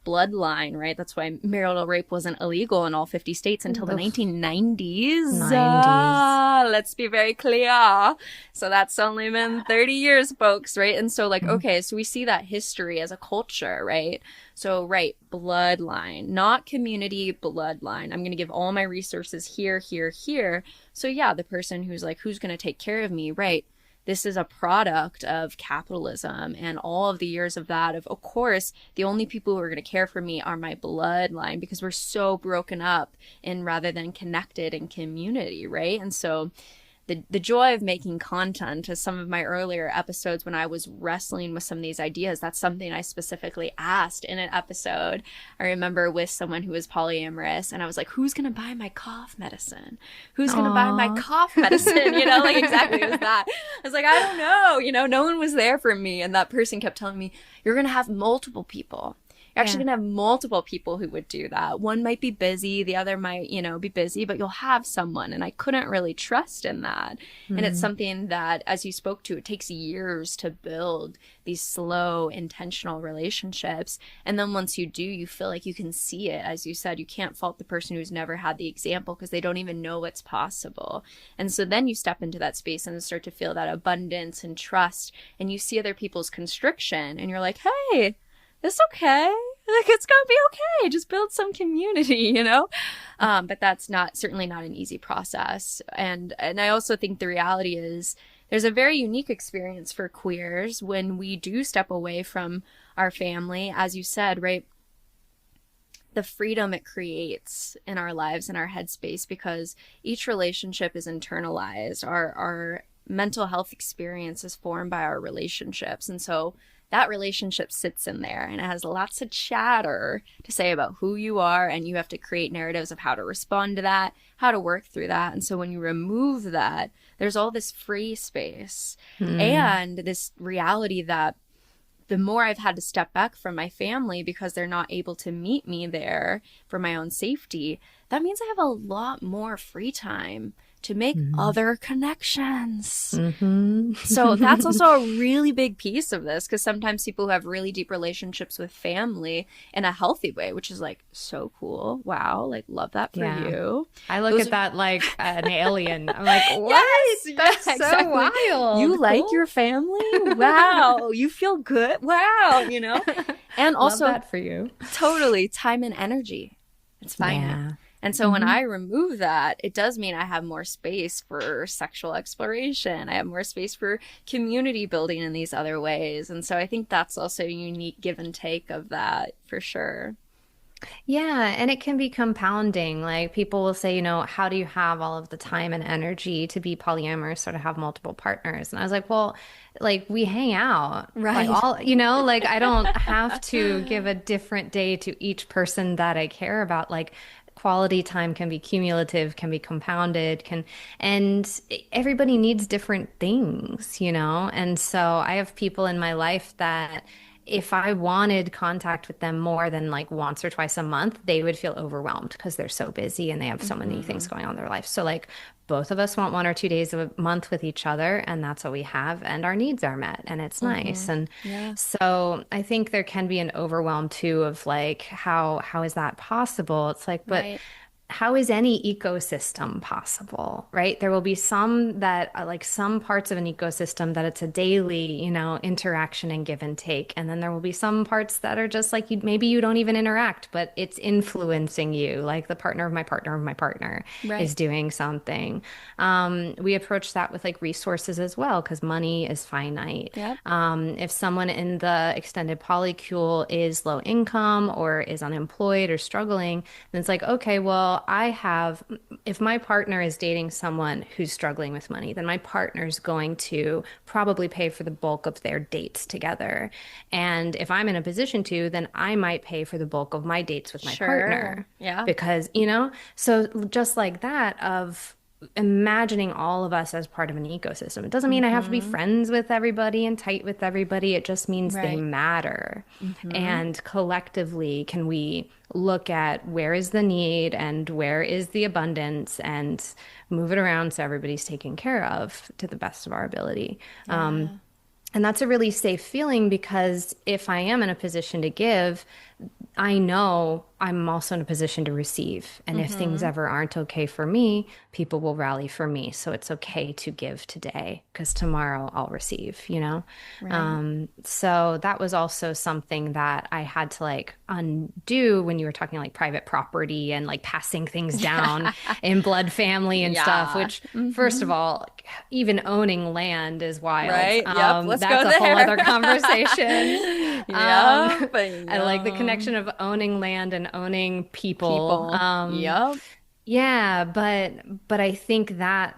bloodline, right? That's why marital rape wasn't illegal in all 50 states until the 1990s. 90s. Let's be very clear. So that's only been 30 years, folks, right? And so like, okay, so we see that history as a culture, right? So, right, bloodline, not community, bloodline. I'm going to give all my resources here, here, here. So yeah, the person who's like, who's going to take care of me, right? This is a product of capitalism and all of the years of that. Of course, the only people who are going to care for me are my bloodline because we're so broken up and rather than connected in community, right? And so the joy of making content, as some of my earlier episodes when I was wrestling with some of these ideas, that's something I specifically asked in an episode. I remember with someone who was polyamorous and I was like, who's going to buy my cough medicine? Who's going to buy my cough medicine? You know, like exactly it was that. I was like, I don't know, you know, no one was there for me. And that person kept telling me, you're going to have multiple people. You're actually going to have multiple people who would do that. One might be busy, the other might, you know, be busy, but you'll have someone. And I couldn't really trust in that. And it's something that, as you spoke to, it takes years to build these slow, intentional relationships. And then once you do, you feel like you can see it. As you said, you can't fault the person who's never had the example because they don't even know what's possible. And so then you step into that space and start to feel that abundance and trust. And you see other people's constriction and you're like, hey, it's okay. Like, it's gonna be okay. Just build some community, you know? But that's certainly not an easy process. And I also think the reality is there's a very unique experience for queers when we do step away from our family, as you said, right? The freedom it creates in our lives and our headspace, because each relationship is internalized. Our mental health experience is formed by our relationships. And so that relationship sits in there and it has lots of chatter to say about who you are, and you have to create narratives of how to respond to that, how to work through that. And so when you remove that, there's all this free space and this reality that the more I've had to step back from my family because they're not able to meet me there for my own safety, that means I have a lot more free time to make other connections. So that's also a really big piece of this, because sometimes people who have really deep relationships with family in a healthy way, which is like so cool. Wow. Like, love that for you. I look at that like an alien. I'm like, what? That's so exactly. wild. You Cool. like your family? Wow. You feel good? Wow. You know? And also, love that for you. Totally, time and energy. It's fine. Yeah. And so when I remove that, it does mean I have more space for sexual exploration. I have more space for community building in these other ways. And so I think that's also a unique give and take of that for sure. Yeah, and it can be compounding. Like people will say, you know, how do you have all of the time and energy to be polyamorous or to have multiple partners? And I was like, well, like we hang out, Right. Like all, you know, like I don't have to give a different day to each person that I care about. Like quality time can be cumulative, can be compounded, and everybody needs different things, you know? And so I have people in my life that if I wanted contact with them more than like once or twice a month, they would feel overwhelmed because they're so busy and they have so many things going on in their life. So like both of us want 1 or 2 days a month with each other, and that's what we have, and our needs are met, and it's nice. And so I think there can be an overwhelm too of like how is that possible? It's like, but Right. how is any ecosystem possible, right? There will be some that like some parts of an ecosystem that it's a daily, interaction and give and take. And then there will be some parts that are just like maybe you don't even interact, but it's influencing you, like the partner of my partner of my partner Right. is doing something. We approach that with like resources as well, because money is finite. Yep. If someone in the extended polycule is low income or is unemployed or struggling, then it's like, okay, well, if my partner is dating someone who's struggling with money, then my partner's going to probably pay for the bulk of their dates together. And if I'm in a position to, then I might pay for the bulk of my dates with my partner. Yeah. Because, so just like that of imagining all of us as part of an ecosystem. It doesn't mean I have to be friends with everybody and tight with everybody. It just means they matter. And collectively, can we look at where is the need and where is the abundance and move it around so everybody's taken care of to the best of our ability. And that's a really safe feeling, because if I am in a position to give, I know I'm also in a position to receive. And if things ever aren't okay for me, people will rally for me. So it's okay to give today, because tomorrow I'll receive, So that was also something that I had to like undo when you were talking like private property and like passing things down in blood family and stuff, which first of all, even owning land is wild. Right. Yep. Let's that's go a whole there. other conversation. I like the connection of owning land and owning people. Yep. Yeah, but I think that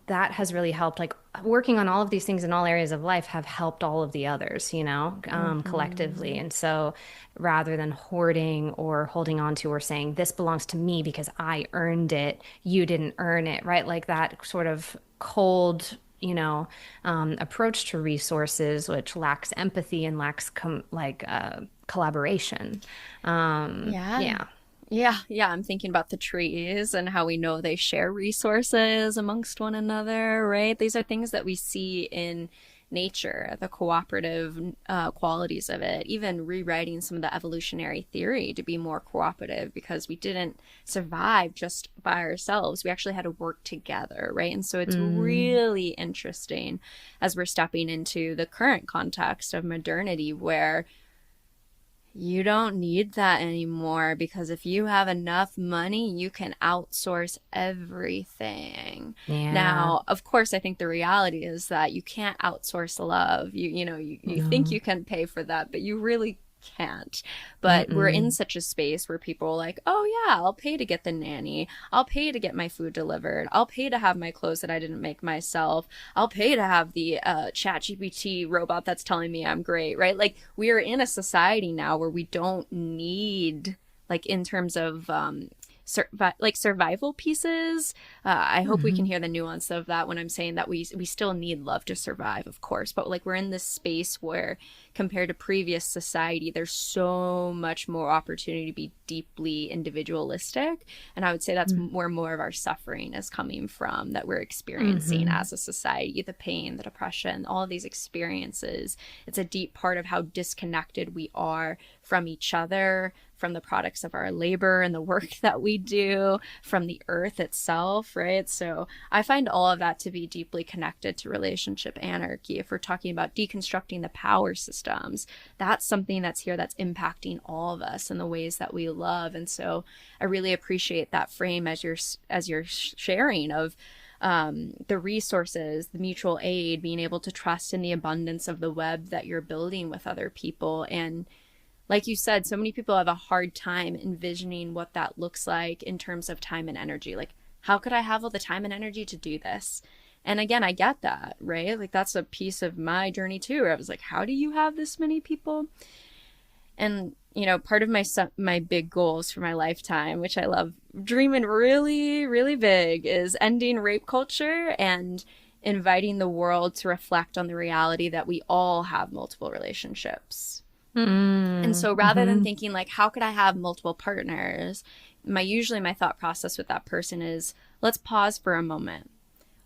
that has really helped. Like working on all of these things in all areas of life have helped all of the others, collectively. And so rather than hoarding or holding on to or saying this belongs to me because I earned it, you didn't earn it, right? Like that sort of cold, approach to resources, which lacks empathy and lacks collaboration. Yeah, I'm thinking about the trees and how we know they share resources amongst one another, right? These are things that we see in nature, the cooperative qualities of it, even rewriting some of the evolutionary theory to be more cooperative, because we didn't survive just by ourselves. We actually had to work together, right? And so it's really interesting as we're stepping into the current context of modernity, where you don't need that anymore, because if you have enough money, you can outsource everything. Yeah. Now, of course, I think the reality is that you can't outsource love. You think you can pay for that, but you really can't. But we're in such a space where people are like, oh yeah, I'll pay to get the nanny. I'll pay to get my food delivered. I'll pay to have my clothes that I didn't make myself. I'll pay to have the chat GPT robot that's telling me I'm great, right? Like we are in a society now where we don't need, like in terms of survival pieces. I hope we can hear the nuance of that when I'm saying that we still need love to survive, of course, but like we're in this space where compared to previous society, there's so much more opportunity to be deeply individualistic. And I would say that's where more of our suffering is coming from, that we're experiencing as a society, the pain, the depression, all of these experiences. It's a deep part of how disconnected we are from each other, from the products of our labor and the work that we do, from the earth itself, right? So I find all of that to be deeply connected to relationship anarchy. If we're talking about deconstructing the power systems, that's something that's here that's impacting all of us in the ways that we love. And so I really appreciate that frame as you're sharing of the resources, the mutual aid, being able to trust in the abundance of the web that you're building with other people. And like you said, so many people have a hard time envisioning what that looks like in terms of time and energy. Like, how could I have all the time and energy to do this? And again, I get that, right? Like, that's a piece of my journey too, where I was like, how do you have this many people? And, part of my big goals for my lifetime, which I love dreaming really, really big, is ending rape culture and inviting the world to reflect on the reality that we all have multiple relationships. And so rather than thinking like, how could I have multiple partners? Usually my thought process with that person is, let's pause for a moment.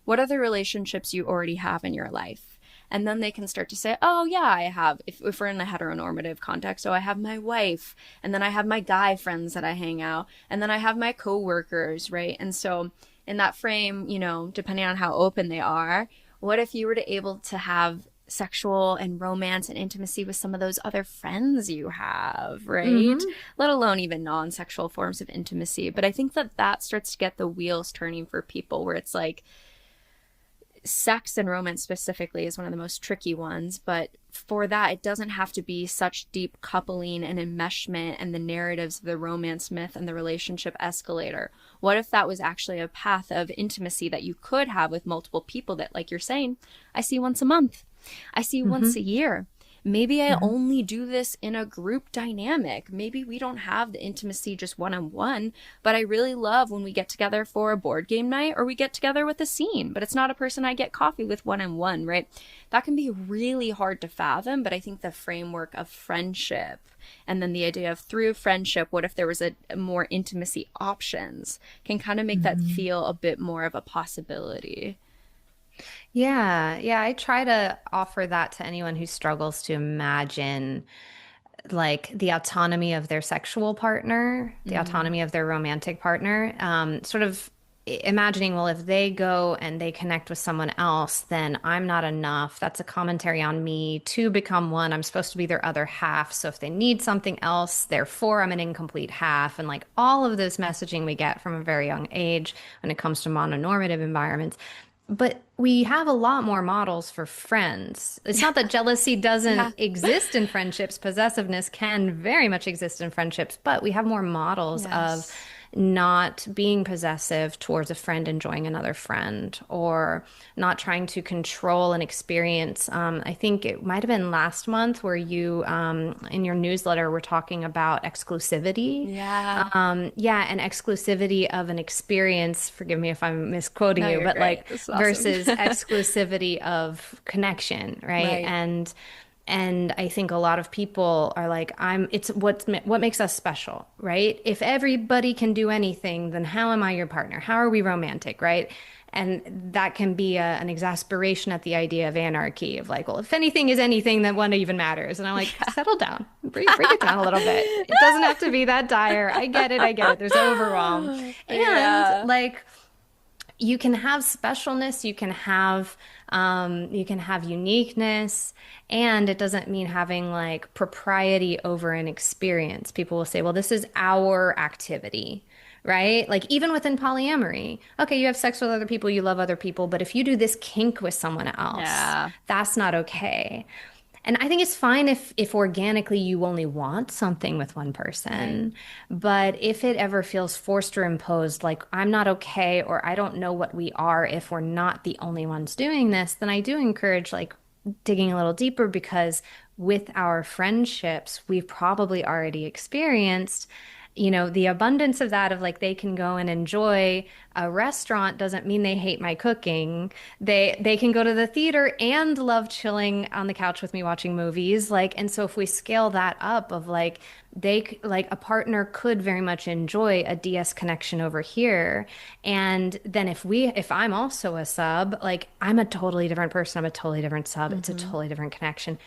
What are the relationships you already have in your life? And then they can start to say, oh yeah, I have, if we're in a heteronormative context, so I have my wife, and then I have my guy friends that I hang out, and then I have my coworkers, right? And so in that frame, you know, depending on how open they are, what if you were to able to have sexual and romance and intimacy with some of those other friends you have, right? Let alone even non-sexual forms of intimacy. But I think that that starts to get the wheels turning for people, where it's like, sex and romance specifically is one of the most tricky ones, but for that, it doesn't have to be such deep coupling and enmeshment and the narratives of the romance myth and the relationship escalator. What if that was actually a path of intimacy that you could have with multiple people that, like you're saying, I see once a month, I see once a year. Maybe I only do this in a group dynamic. Maybe we don't have the intimacy just one-on-one, but I really love when we get together for a board game night, or we get together with a scene, but it's not a person I get coffee with one-on-one, right? That can be really hard to fathom, but I think the framework of friendship, and then the idea of through friendship, what if there was a more intimacy options, can kind of make that feel a bit more of a possibility. Yeah, yeah, I try to offer that to anyone who struggles to imagine like the autonomy of their sexual partner, the autonomy of their romantic partner. Sort of imagining, well, if they go and they connect with someone else, then I'm not enough. That's a commentary on me to become one. I'm supposed to be their other half. So if they need something else, therefore I'm an incomplete half. And like all of this messaging we get from a very young age when it comes to mononormative environments. But we have a lot more models for friends. It's not that jealousy doesn't exist in friendships. Possessiveness can very much exist in friendships, but we have more models of not being possessive towards a friend enjoying another friend, or not trying to control an experience. I think it might have been last month where you, in your newsletter, were talking about exclusivity. Yeah. And exclusivity of an experience. Forgive me if I'm misquoting you, but great. like This is awesome. versus exclusivity of connection, right? And I think a lot of people are like, it's what makes us special, right? If everybody can do anything, then how am I your partner? How are we romantic, right? And that can be an exasperation at the idea of anarchy, of like, well, if anything is anything, then what even matters? And I'm like, settle down, bring it down a little bit. It doesn't have to be that dire. I get it. There's overwhelm. And like, you can have specialness, you can have uniqueness, and it doesn't mean having like propriety over an experience. People will say, well, this is our activity, right? Like even within polyamory, okay, you have sex with other people, you love other people, but if you do this kink with someone else, that's not okay. And I think it's fine if organically you only want something with one person. But if it ever feels forced or imposed, like I'm not okay, or I don't know what we are if we're not the only ones doing this, then I do encourage like digging a little deeper, because with our friendships, we've probably already experienced, you know, the abundance of that, of like they can go and enjoy a restaurant doesn't mean they hate my cooking. They can go to the theater and love chilling on the couch with me watching movies. Like, and so if we scale that up of like, like a partner could very much enjoy a DS connection over here. And then if I'm also a sub, like I'm a totally different person, I'm a totally different sub, it's a totally different connection.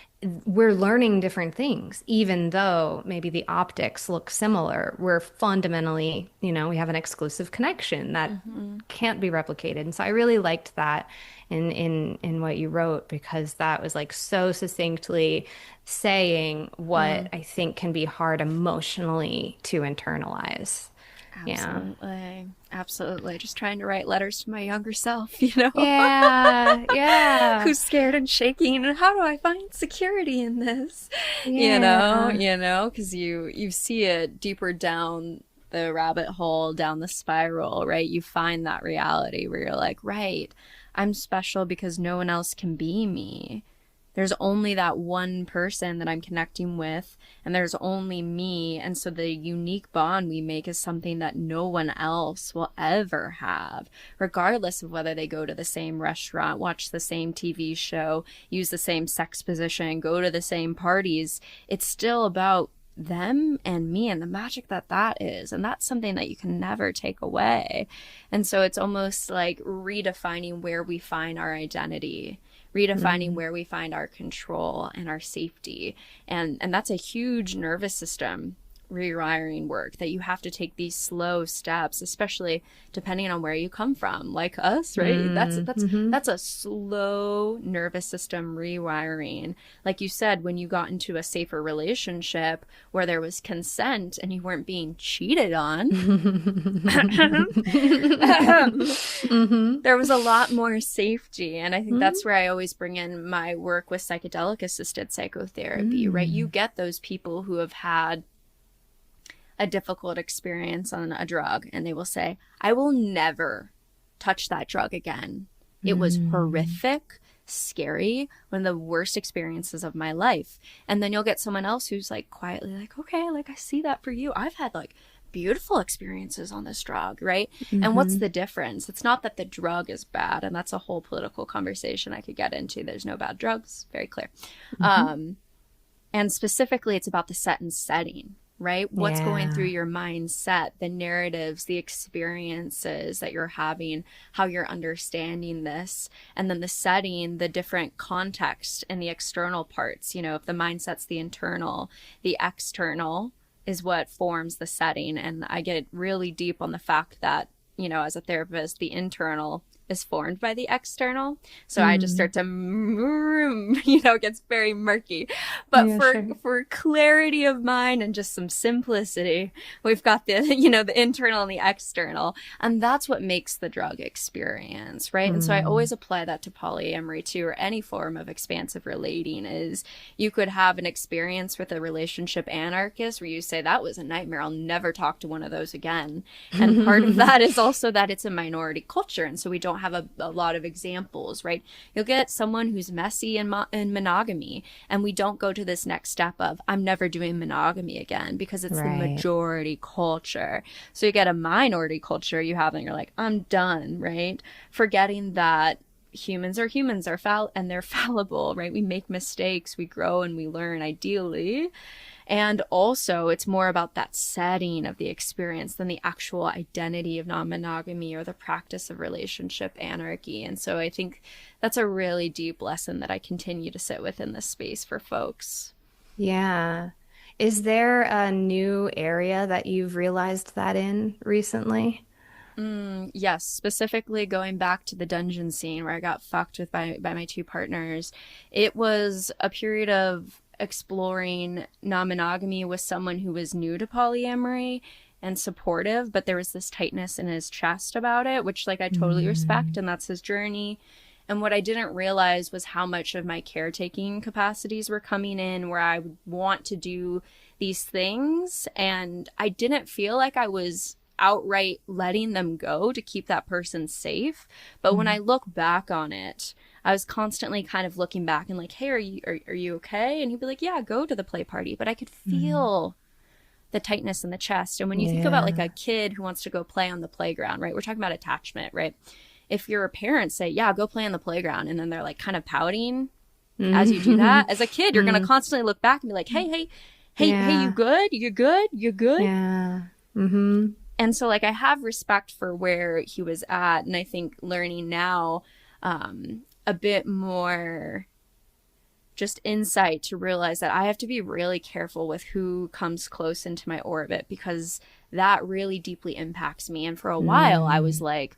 We're learning different things, even though maybe the optics look similar. We're fundamentally, you know, we have an exclusive connection that can't be replicated. And so I really liked that in what you wrote, because that was like so succinctly saying what I think can be hard emotionally to internalize. Absolutely. Just trying to write letters to my younger self, you know? Yeah. Who's scared and shaking, and how do I find security in this? You know, because you see it deeper down the rabbit hole, down the spiral, right? You find that reality where you're like, right, I'm special because no one else can be me. there's only that one person that I'm connecting with, and there's only me. And so the unique bond we make is something that no one else will ever have, regardless of whether they go to the same restaurant, watch the same TV show, use the same sex position, go to the same parties. It's still about them and me and the magic that is, and that's something that you can never take away. And so it's almost like redefining where we find our identity, redefining where we find our control and our safety, and that's a huge nervous system rewiring work that you have to take these slow steps, especially depending on where you come from, like us, right? That's a slow nervous system rewiring. Like you said, when you got into a safer relationship where there was consent and you weren't being cheated on, there was a lot more safety. And I think that's where I always bring in my work with psychedelic assisted psychotherapy, right? You get those people who have had a difficult experience on a drug, and they will say, I will never touch that drug again. It was horrific, scary, one of the worst experiences of my life. And then you'll get someone else who's like quietly like, okay, like I see that for you. I've had like beautiful experiences on this drug, right? And what's the difference? It's not that the drug is bad, and that's a whole political conversation I could get into. There's no bad drugs, very clear. And specifically, it's about the set and setting, right? What's going through your mindset, the narratives, the experiences that you're having, how you're understanding this, and then the setting, the different context and the external parts. You know, if the mindset's the internal, the external is what forms the setting. And I get really deep on the fact that, you know, as a therapist, the internal is formed by the external. So I just start to, you know, it gets very murky. But for clarity of mind and just some simplicity, we've got the, you know, the internal and the external. And that's what makes the drug experience, right? And so I always apply that to polyamory too, or any form of expansive relating. Is you could have an experience with a relationship anarchist where you say, that was a nightmare, I'll never talk to one of those again. And part of that is also that it's a minority culture. And so we don't have a lot of examples, right? You'll get someone who's messy in monogamy, and we don't go to this next step of, I'm never doing monogamy again, because it's the majority culture. So you get a minority culture you have, and you're like, I'm done, right? Forgetting that humans are and they're fallible, right? We make mistakes, we grow and we learn, ideally. And also, it's more about that setting of the experience than the actual identity of non-monogamy or the practice of relationship anarchy. And so I think that's a really deep lesson that I continue to sit with in this space for folks. Yeah. Is there a new area that you've realized that in recently? Yes, specifically going back to the dungeon scene where I got fucked with by my two partners. It was a period of exploring non-monogamy with someone who was new to polyamory and supportive, but there was this tightness in his chest about it, which like I totally respect, and that's his journey. And what I didn't realize was how much of my caretaking capacities were coming in, where I would want to do these things, and I didn't feel like I was outright letting them go to keep that person safe. But when I look back on it, I was constantly kind of looking back and like, hey, are you okay? And he'd be like, yeah, go to the play party. But I could feel the tightness in the chest. And when you think about like a kid who wants to go play on the playground, right? We're talking about attachment, right? If your parents say, yeah, go play on the playground, and then they're like kind of pouting as you do that, as a kid, you're going to constantly look back and be like, hey, you good? You good? Yeah. And so like I have respect for where he was at. And I think learning now a bit more just insight to realize that I have to be really careful with who comes close into my orbit, because that really deeply impacts me. And for a while I was like,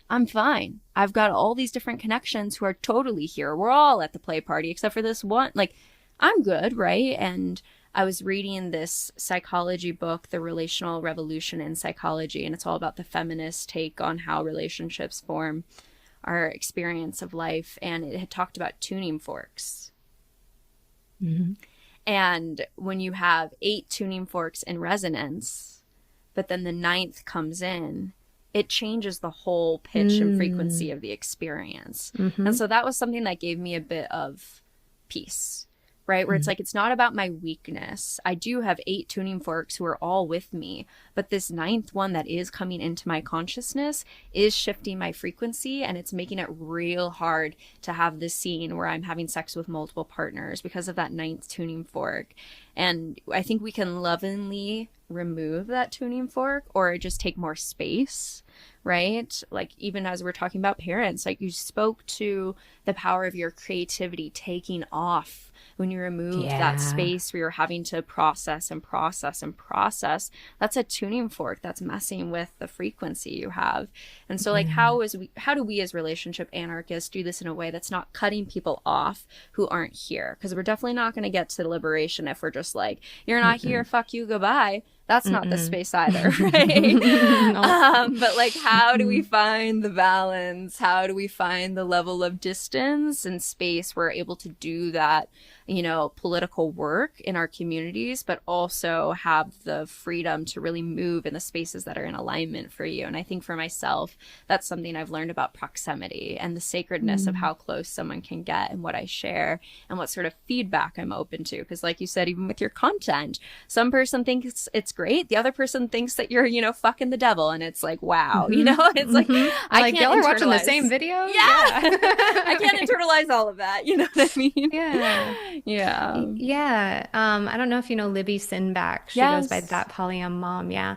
I'm fine. I've got all these different connections who are totally here. We're all at the play party except for this one. Like, I'm good, right? And I was reading this psychology book, The Relational Revolution in Psychology, and it's all about the feminist take on how relationships form our experience of life. And it had talked about tuning forks. And when you have 8 tuning forks in resonance, but then the 9th comes in, it changes the whole pitch and frequency of the experience. And so that was something that gave me a bit of peace, right? Where it's like, it's not about my weakness. I do have 8 tuning forks who are all with me, but this 9th one that is coming into my consciousness is shifting my frequency, and it's making it real hard to have this scene where I'm having sex with multiple partners because of that 9th tuning fork. And I think we can lovingly remove that tuning fork or just take more space, right? Like, even as we're talking about parents, like, you spoke to the power of your creativity taking off when you remove that space where you're having to process and process and process. That's a tuning fork that's messing with the frequency you have. And so, like, how do we as relationship anarchists do this in a way that's not cutting people off who aren't here? Because we're definitely not going to get to liberation if we're just like, you're not here, fuck you, goodbye. That's not the space either, right? But like, how do we find the balance? How do we find the level of distance and space we're able to do that, you know, political work in our communities, but also have the freedom to really move in the spaces that are in alignment for you? And I think for myself, that's something I've learned about proximity and the sacredness of how close someone can get and what I share and what sort of feedback I'm open to. Because like you said, even with your content, some person thinks it's great. The other person thinks that you're, you know, fucking the devil. And it's like, wow, you know, it's like, I can't y'all are watching the same video? Yeah. I can't internalize all of that. You know what I mean? Yeah. Yeah. I don't know if you know Libby Sinback. She goes by That Polyam Mom. Yeah.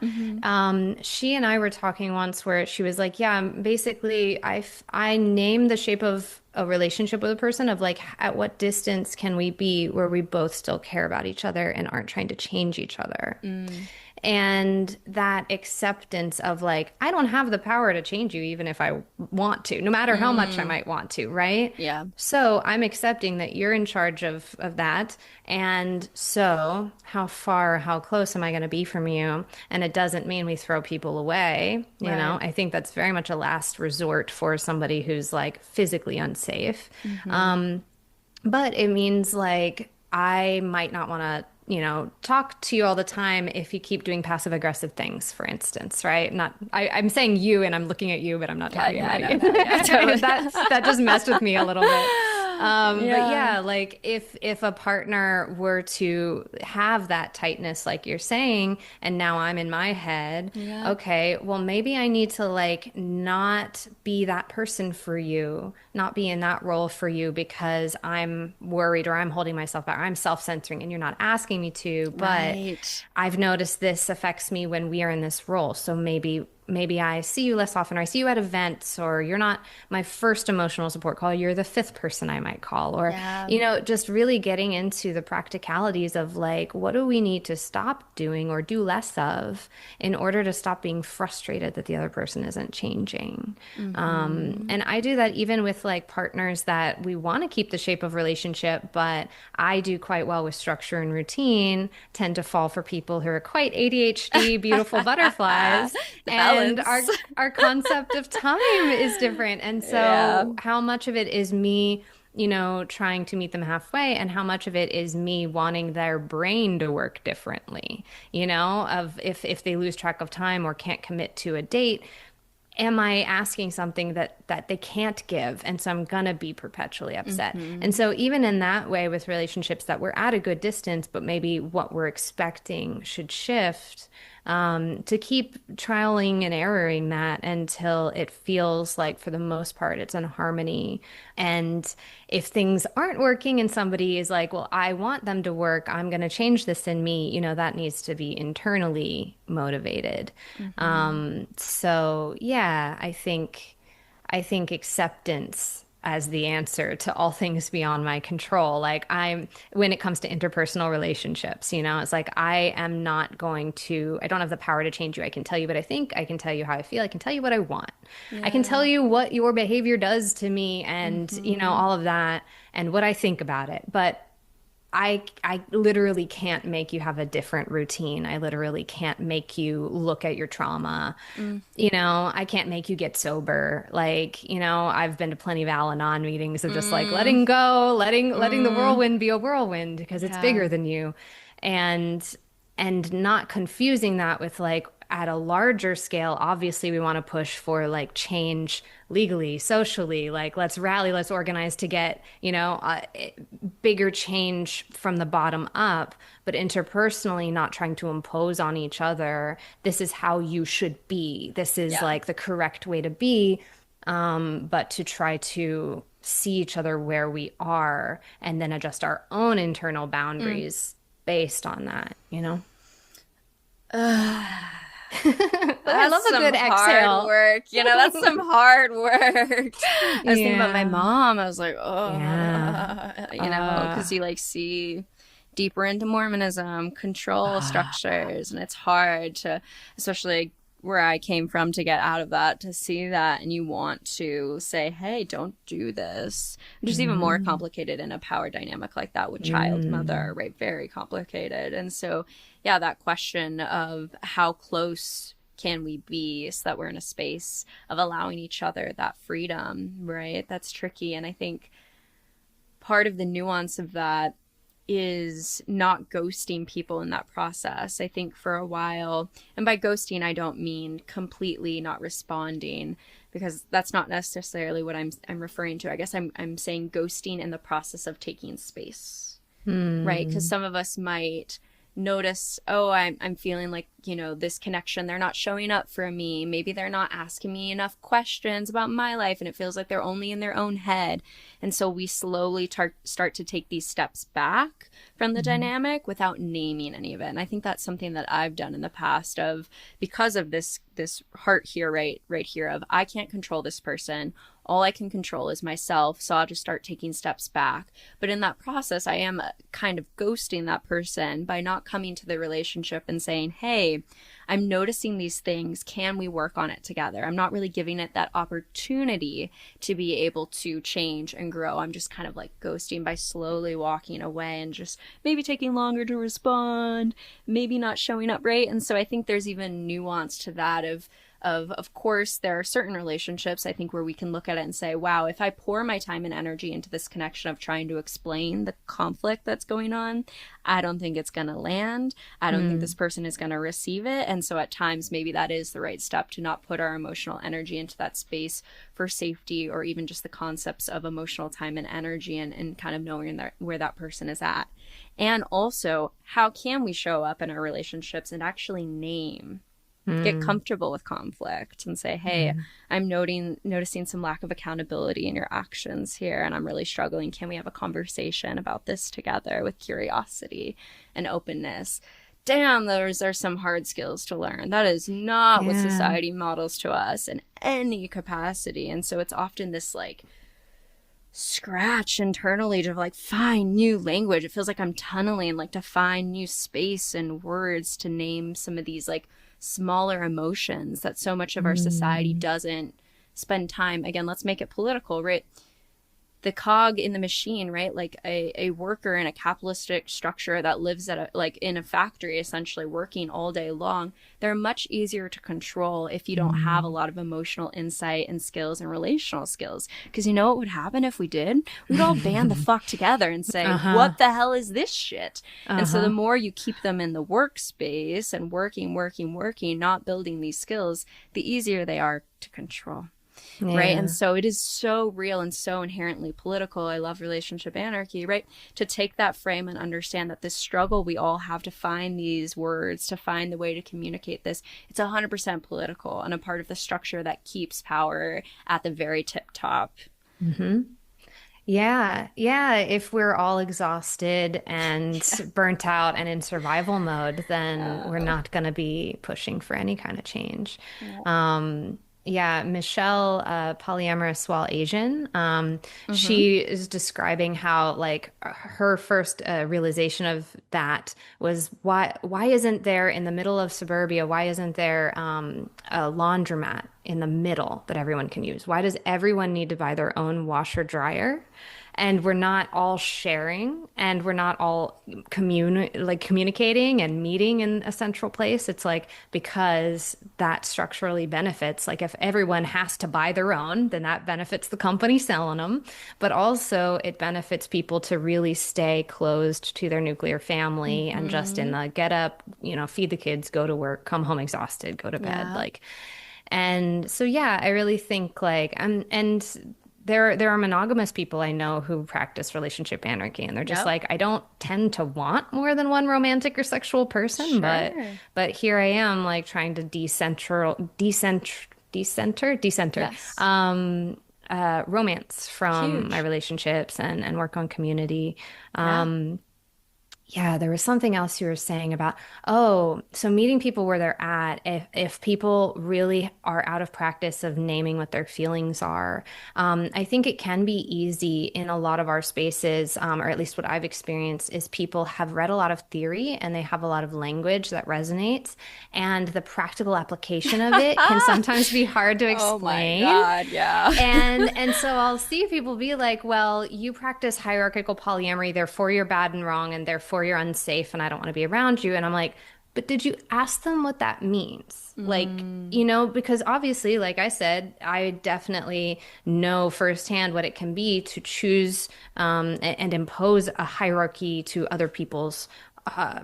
She and I were talking once where she was like, yeah, basically I named the shape of a relationship with a person of like, at what distance can we be where we both still care about each other and aren't trying to change each other. And that acceptance of like, I don't have the power to change you even if I want to, no matter how much I might want to, right? Yeah. So I'm accepting that you're in charge of that. And so how far, how close am I going to be from you? And it doesn't mean we throw people away. You know, I think that's very much a last resort for somebody who's like physically unsafe. But it means like, I might not want to, you know, talk to you all the time if you keep doing passive aggressive things, for instance, right? I'm saying you and I'm looking at you, but I'm not talking about you. Totally. that just messed with me a little bit. But yeah, like if a partner were to have that tightness, like you're saying, and now I'm in my head, okay, well, maybe I need to like not be that person for you, not be in that role for you because I'm worried or I'm holding myself back, or I'm self-censoring and you're not asking me to, but I've noticed this affects me when we are in this role. So maybe I see you less often, or I see you at events, or you're not my first emotional support call. You're the 5th person I might call, or, you know, just really getting into the practicalities of like, what do we need to stop doing or do less of in order to stop being frustrated that the other person isn't changing. And I do that even with like partners that we want to keep the shape of relationship, but I do quite well with structure and routine, tend to fall for people who are quite ADHD, beautiful butterflies. And our concept of time is different. And so how much of it is me, you know, trying to meet them halfway, and how much of it is me wanting their brain to work differently, you know, of if they lose track of time or can't commit to a date, am I asking something that they can't give? And so I'm going to be perpetually upset. And so even in that way with relationships that we're at a good distance, but maybe what we're expecting should shift, to keep trialing and erroring that until it feels like, for the most part, it's in harmony. And if things aren't working and somebody is like, well, I want them to work, I'm going to change this in me, you know, that needs to be internally motivated. So yeah, I think acceptance as the answer to all things beyond my control. Like when it comes to interpersonal relationships, you know, it's like, I don't have the power to change you. I can tell you what I think. I can tell you how I feel. I can tell you what I want. I can tell you what your behavior does to me and, you know, all of that and what I think about it. But I literally can't make you have a different routine. I literally can't make you look at your trauma. You know, I can't make you get sober. Like, you know, I've been to plenty of Al-Anon meetings of just like letting go, letting the whirlwind be a whirlwind because it's bigger than you. And not confusing that with like, at a larger scale, obviously we want to push for like change legally, socially, like let's rally, let's organize to get, bigger change from the bottom up, but interpersonally not trying to impose on each other, this is how you should be. This is like the correct way to be. But to try to see each other where we are and then adjust our own internal boundaries based on that, I love a good exhale. Hard work. That's some hard work. I was thinking about my mom. I was like, because you like see deeper into Mormonism, control structures, and it's hard to, especially where I came from, to get out of that, to see that, and you want to say, hey, don't do this, which is even more complicated in a power dynamic like that with child mother, right? Very complicated. And so that question of how close can we be so that we're in a space of allowing each other that freedom, right? That's tricky. And I think part of the nuance of that is not ghosting people in that process. I think for a while, and by ghosting, I don't mean completely not responding, because that's not necessarily what I'm referring to. I guess I'm saying ghosting in the process of taking space, right? Because some of us might notice, I'm feeling like, this connection, they're not showing up for me. Maybe they're not asking me enough questions about my life, and it feels like they're only in their own head. And so we slowly start to take these steps back from the dynamic without naming any of it. And I think that's something that I've done in the past, of because of this heart here, right here, of I can't control this person. All I can control is myself, so I'll just start taking steps back. But in that process, I am kind of ghosting that person by not coming to the relationship and saying, hey, I'm noticing these things. Can we work on it together? I'm not really giving it that opportunity to be able to change and grow. I'm just kind of like ghosting by slowly walking away and just maybe taking longer to respond, maybe not showing up, right? And so I think there's even nuance to that of course, there are certain relationships, I think, where we can look at it and say, wow, if I pour my time and energy into this connection of trying to explain the conflict that's going on, I don't think it's going to land. I don't think this person is going to receive it. And so at times, maybe that is the right step, to not put our emotional energy into that space for safety, or even just the concepts of emotional time and energy, and kind of knowing where that person is at. And also, how can we show up in our relationships and actually get comfortable with conflict and say, hey, I'm noticing some lack of accountability in your actions here, and I'm really struggling. Can we have a conversation about this together with curiosity and openness? Damn, those are some hard skills to learn. That is not what society models to us in any capacity. And so it's often this like scratch internally to like find new language. It feels like I'm tunneling, like to find new space and words to name some of these like smaller emotions that so much of our society doesn't spend time. Again, let's make it political, right? The cog in the machine, right? Like a worker in a capitalistic structure that lives in a factory, essentially working all day long, they're much easier to control if you don't have a lot of emotional insight and skills and relational skills. Because you know what would happen if we did? We'd all band the fuck together and say, what the hell is this shit? And so the more you keep them in the workspace and working, not building these skills, the easier they are to control. Right. And so it is so real and so inherently political. I love relationship anarchy, right? To take that frame and understand that this struggle we all have to find these words, to find the way to communicate this, it's 100% political and a part of the structure that keeps power at the very tip top. Yeah. If we're all exhausted and burnt out and in survival mode, then we're not going to be pushing for any kind of change. Michelle, polyamorous while Asian, she is describing how like her first realization of that was why isn't there in the middle of suburbia, why isn't there a laundromat in the middle that everyone can use? Why does everyone need to buy their own washer dryer? And we're not all sharing, and we're not all communicating and meeting in a central place. It's like, because that structurally benefits, like if everyone has to buy their own, then that benefits the company selling them. But also it benefits people to really stay closed to their nuclear family and just in the get up, feed the kids, go to work, come home exhausted, go to bed. And so, yeah, I really think and there are monogamous people I know who practice relationship anarchy, and they're just like, I don't tend to want more than one romantic or sexual person, but here I am, like, trying to decenter romance from my relationships and work on community. Yeah, there was something else you were saying about, so meeting people where they're at, if people really are out of practice of naming what their feelings are. I think it can be easy in a lot of our spaces, or at least what I've experienced, is people have read a lot of theory and they have a lot of language that resonates, and the practical application of it can sometimes be hard to explain. Oh my God, yeah. And so I'll see people be like, well, you practice hierarchical polyamory, therefore you're bad and wrong, and therefore you're unsafe and I don't want to be around you. And I'm like, but did you ask them what that means? Like, because obviously, like I said, I definitely know firsthand what it can be to choose and impose a hierarchy to other people's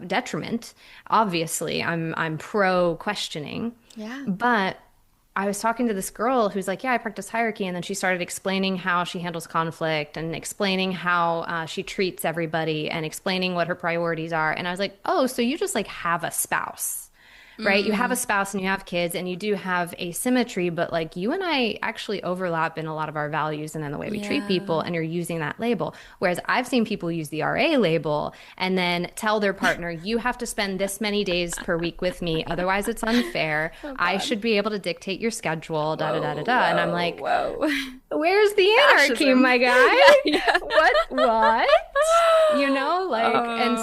detriment. Obviously, I'm pro questioning. Yeah. But I was talking to this girl who's like, yeah, I practice hierarchy. And then she started explaining how she handles conflict and explaining how she treats everybody and explaining what her priorities are. And I was like, oh, so you just like have a spouse, right? You have a spouse and you have kids and you do have asymmetry, but like you and I actually overlap in a lot of our values and in the way we treat people, and you're using that label. Whereas I've seen people use the RA label and then tell their partner, you have to spend this many days per week with me, otherwise it's unfair. I should be able to dictate your schedule, da da da da da. And I'm like, where's the anarchy, my guy? What? And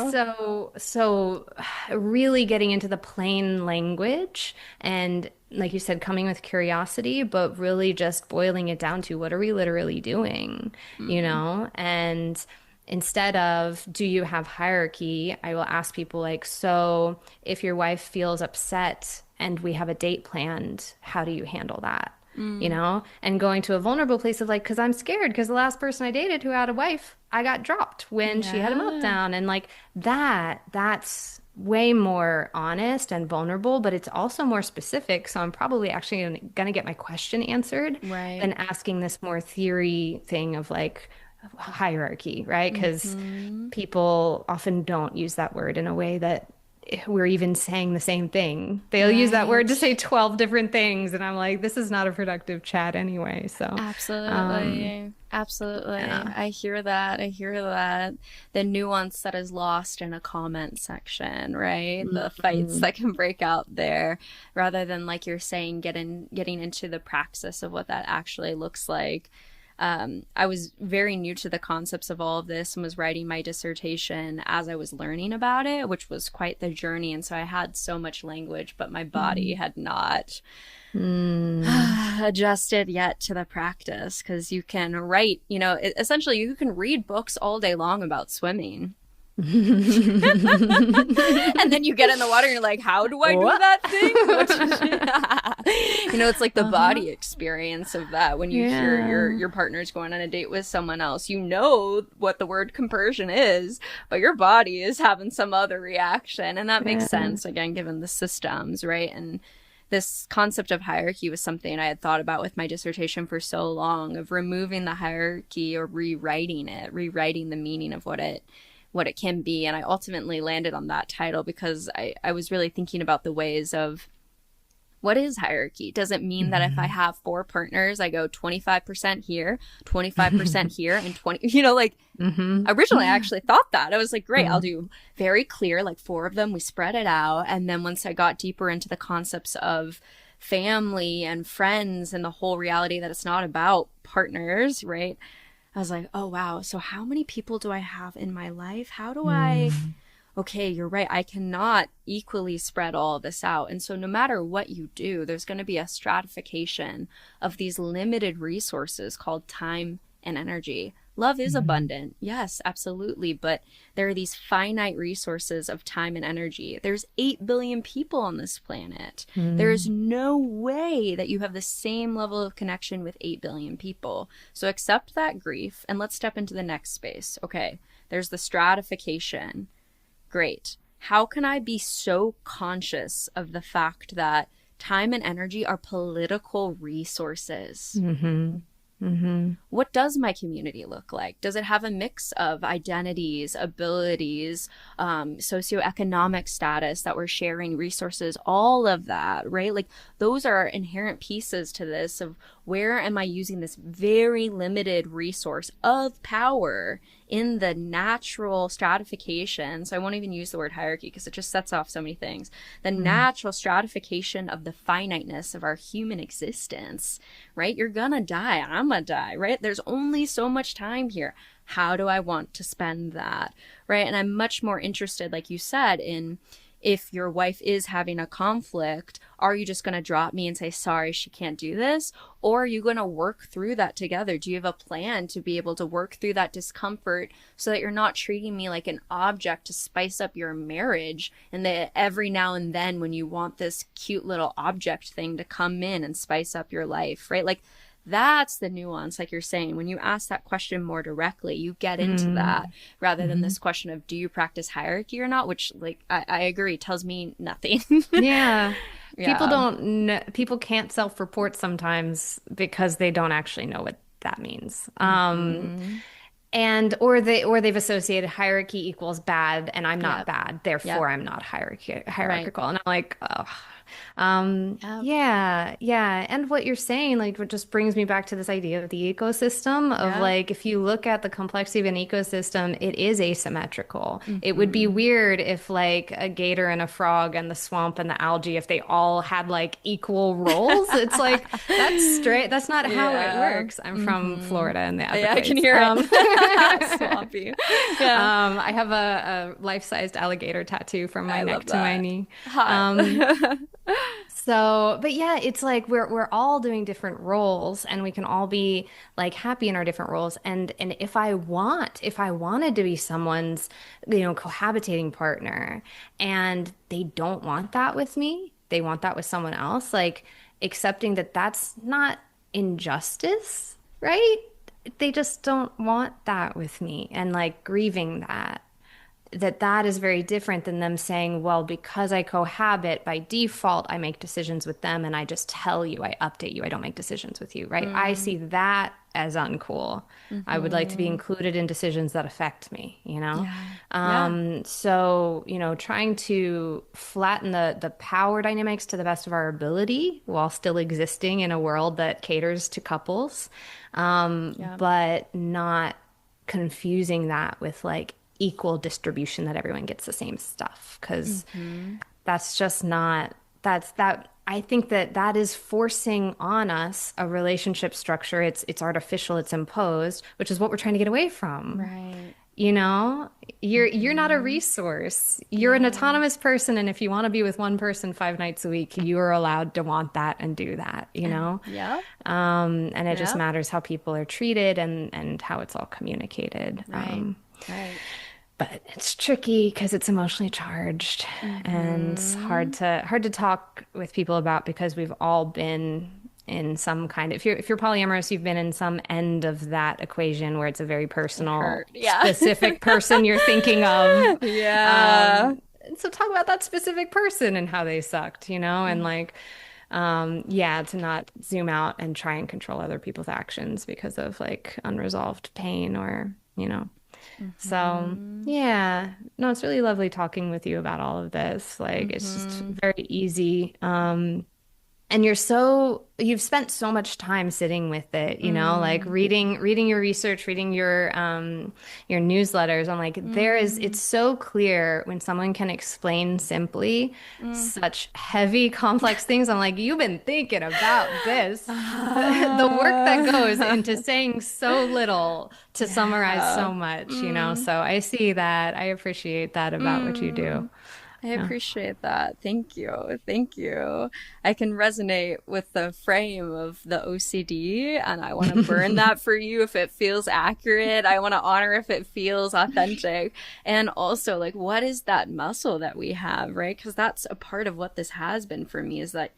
so really getting into the plain language and, like you said, coming with curiosity, but really just boiling it down to, what are we literally doing, And instead of, do you have hierarchy, I will ask people like, so if your wife feels upset and we have a date planned, how do you handle that? And going to a vulnerable place of like, because I'm scared, because the last person I dated who had a wife, I got dropped when she had a meltdown. And like that's way more honest and vulnerable, but it's also more specific. So I'm probably actually going to get my question answered than asking this more theory thing of like hierarchy, right? Because people often don't use that word in a way that we're even saying the same thing. They'll use that word to say 12 different things. And I'm like, this is not a productive chat anyway. So absolutely. Yeah. I hear that. The nuance that is lost in a comment section, right? The fights that can break out there, rather than, like you're saying, getting into the praxis of what that actually looks like. I was very new to the concepts of all of this and was writing my dissertation as I was learning about it, which was quite the journey. And so I had so much language, but my body had not adjusted yet to the practice, because you can write, essentially you can read books all day long about swimming. And then you get in the water and you're like, how do I do that thing? It's like the body experience of that. When you hear your partner's going on a date with someone else, you know what the word compersion is, but your body is having some other reaction. And that makes sense, again, given the systems, right? And this concept of hierarchy was something I had thought about with my dissertation for so long, of removing the hierarchy or rewriting the meaning of what it can be. And I ultimately landed on that title because I was really thinking about the ways of, what is hierarchy? Does it mean that if I have 4 partners, I go 25% here, 25% here, and 20, originally I actually thought that. I was like, great, I'll do very clear, like 4 of them, we spread it out. And then once I got deeper into the concepts of family and friends and the whole reality that it's not about partners, right? I was like, oh, wow. So how many people do I have in my life? How do I okay, you're right, I cannot equally spread all of this out. And so no matter what you do, there's going to be a stratification of these limited resources called time and energy. Love is abundant. Yes, absolutely. But there are these finite resources of time and energy. There's 8 billion people on this planet. There is no way that you have the same level of connection with 8 billion people. So accept that grief and let's step into the next space. Okay, there's the stratification. Great. How can I be so conscious of the fact that time and energy are political resources? What does my community look like? Does it have a mix of identities, abilities, socioeconomic status that we're sharing, resources, all of that, right? Like those are inherent pieces to this of where am I using this very limited resource of power in the natural stratification. So I won't even use the word hierarchy because it just sets off so many things. The natural stratification of the finiteness of our human existence, right? You're gonna die. I'm gonna die, right? There's only so much time here. How do I want to spend that, right? And I'm much more interested, like you said, in if your wife is having a conflict, are you just going to drop me and say, sorry, she can't do this? Or are you going to work through that together? Do you have a plan to be able to work through that discomfort so that you're not treating me like an object to spice up your marriage? And that every now and then when you want this cute little object thing to come in and spice up your life, right? Like that's the nuance, like you're saying. When you ask that question more directly, you get into that rather than this question of do you practice hierarchy or not, which like I agree tells me nothing. Yeah. People can't self-report sometimes because they don't actually know what that means. And or they've associated hierarchy equals bad and I'm not bad, therefore I'm not hierarchical. And I'm like, oh. Yeah. And what you're saying, like, what just brings me back to this idea of the ecosystem of like, if you look at the complexity of an ecosystem, it is asymmetrical. It would be weird if like a gator and a frog and the swamp and the algae, if they all had like equal roles. It's like, that's straight. That's not how it works. I'm from Florida and the Everglades. I can hear it. Swampy. I have a life-sized alligator tattoo from my neck to my knee. So, but yeah, it's like we're all doing different roles and we can all be like happy in our different roles. And if I wanted to be someone's, cohabitating partner and they don't want that with me, they want that with someone else, like accepting that that's not injustice, right? They just don't want that with me and like grieving that is very different than them saying, well, because I cohabit, by default, I make decisions with them and I just tell you, I update you, I don't make decisions with you, right? I see that as uncool. I would like to be included in decisions that affect me, So, trying to flatten the power dynamics to the best of our ability while still existing in a world that caters to couples, but not confusing that with like equal distribution that everyone gets the same stuff, because that's just not I think that is forcing on us a relationship structure. It's artificial, it's imposed, which is what we're trying to get away from. Right. You're not a resource. You're an autonomous person, and if you want to be with one person 5 nights a week, you are allowed to want that and do that, And it just matters how people are treated and how it's all communicated. Right. But it's tricky because it's emotionally charged and it's hard to talk with people about, because we've all been in some kind of, if you're polyamorous, you've been in some end of that equation where it's a very personal, specific person you're thinking of. So talk about that specific person and how they sucked, and like, to not zoom out and try and control other people's actions because of like unresolved pain or, So, no, it's really lovely talking with you about all of this. Like, it's just very easy. and you've spent so much time sitting with it, like reading your research, reading your newsletters. I'm like, it's so clear when someone can explain simply such heavy, complex things. I'm like, you've been thinking about this. The work that goes into saying so little to summarize so much, So I see that. I appreciate that about what you do. I appreciate that. Thank you. Thank you. I can resonate with the frame of the OCD, and I want to burn that for you if it feels accurate. I want to honor if it feels authentic. And also, like, what is that muscle that we have, right? Because that's a part of what this has been for me, is that,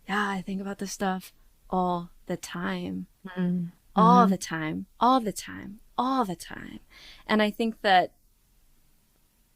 yeah, I think about this stuff all the time. All the time. All the time. All the time. And I think that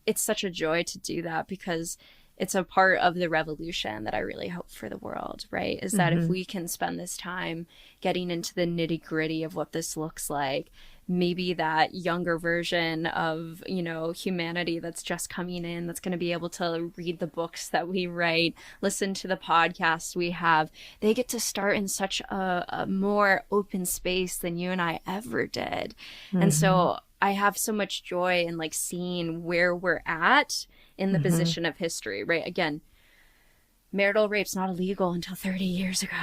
it's such a joy to do that, because it's a part of the revolution that I really hope for the world, right? Is that if we can spend this time getting into the nitty gritty of what this looks like, maybe that younger version of, humanity that's just coming in, that's going to be able to read the books that we write, listen to the podcasts we have, they get to start in such a more open space than you and I ever did. And so I have so much joy in like seeing where we're at in the position of history, right? Again, marital rape's not illegal until 30 years ago.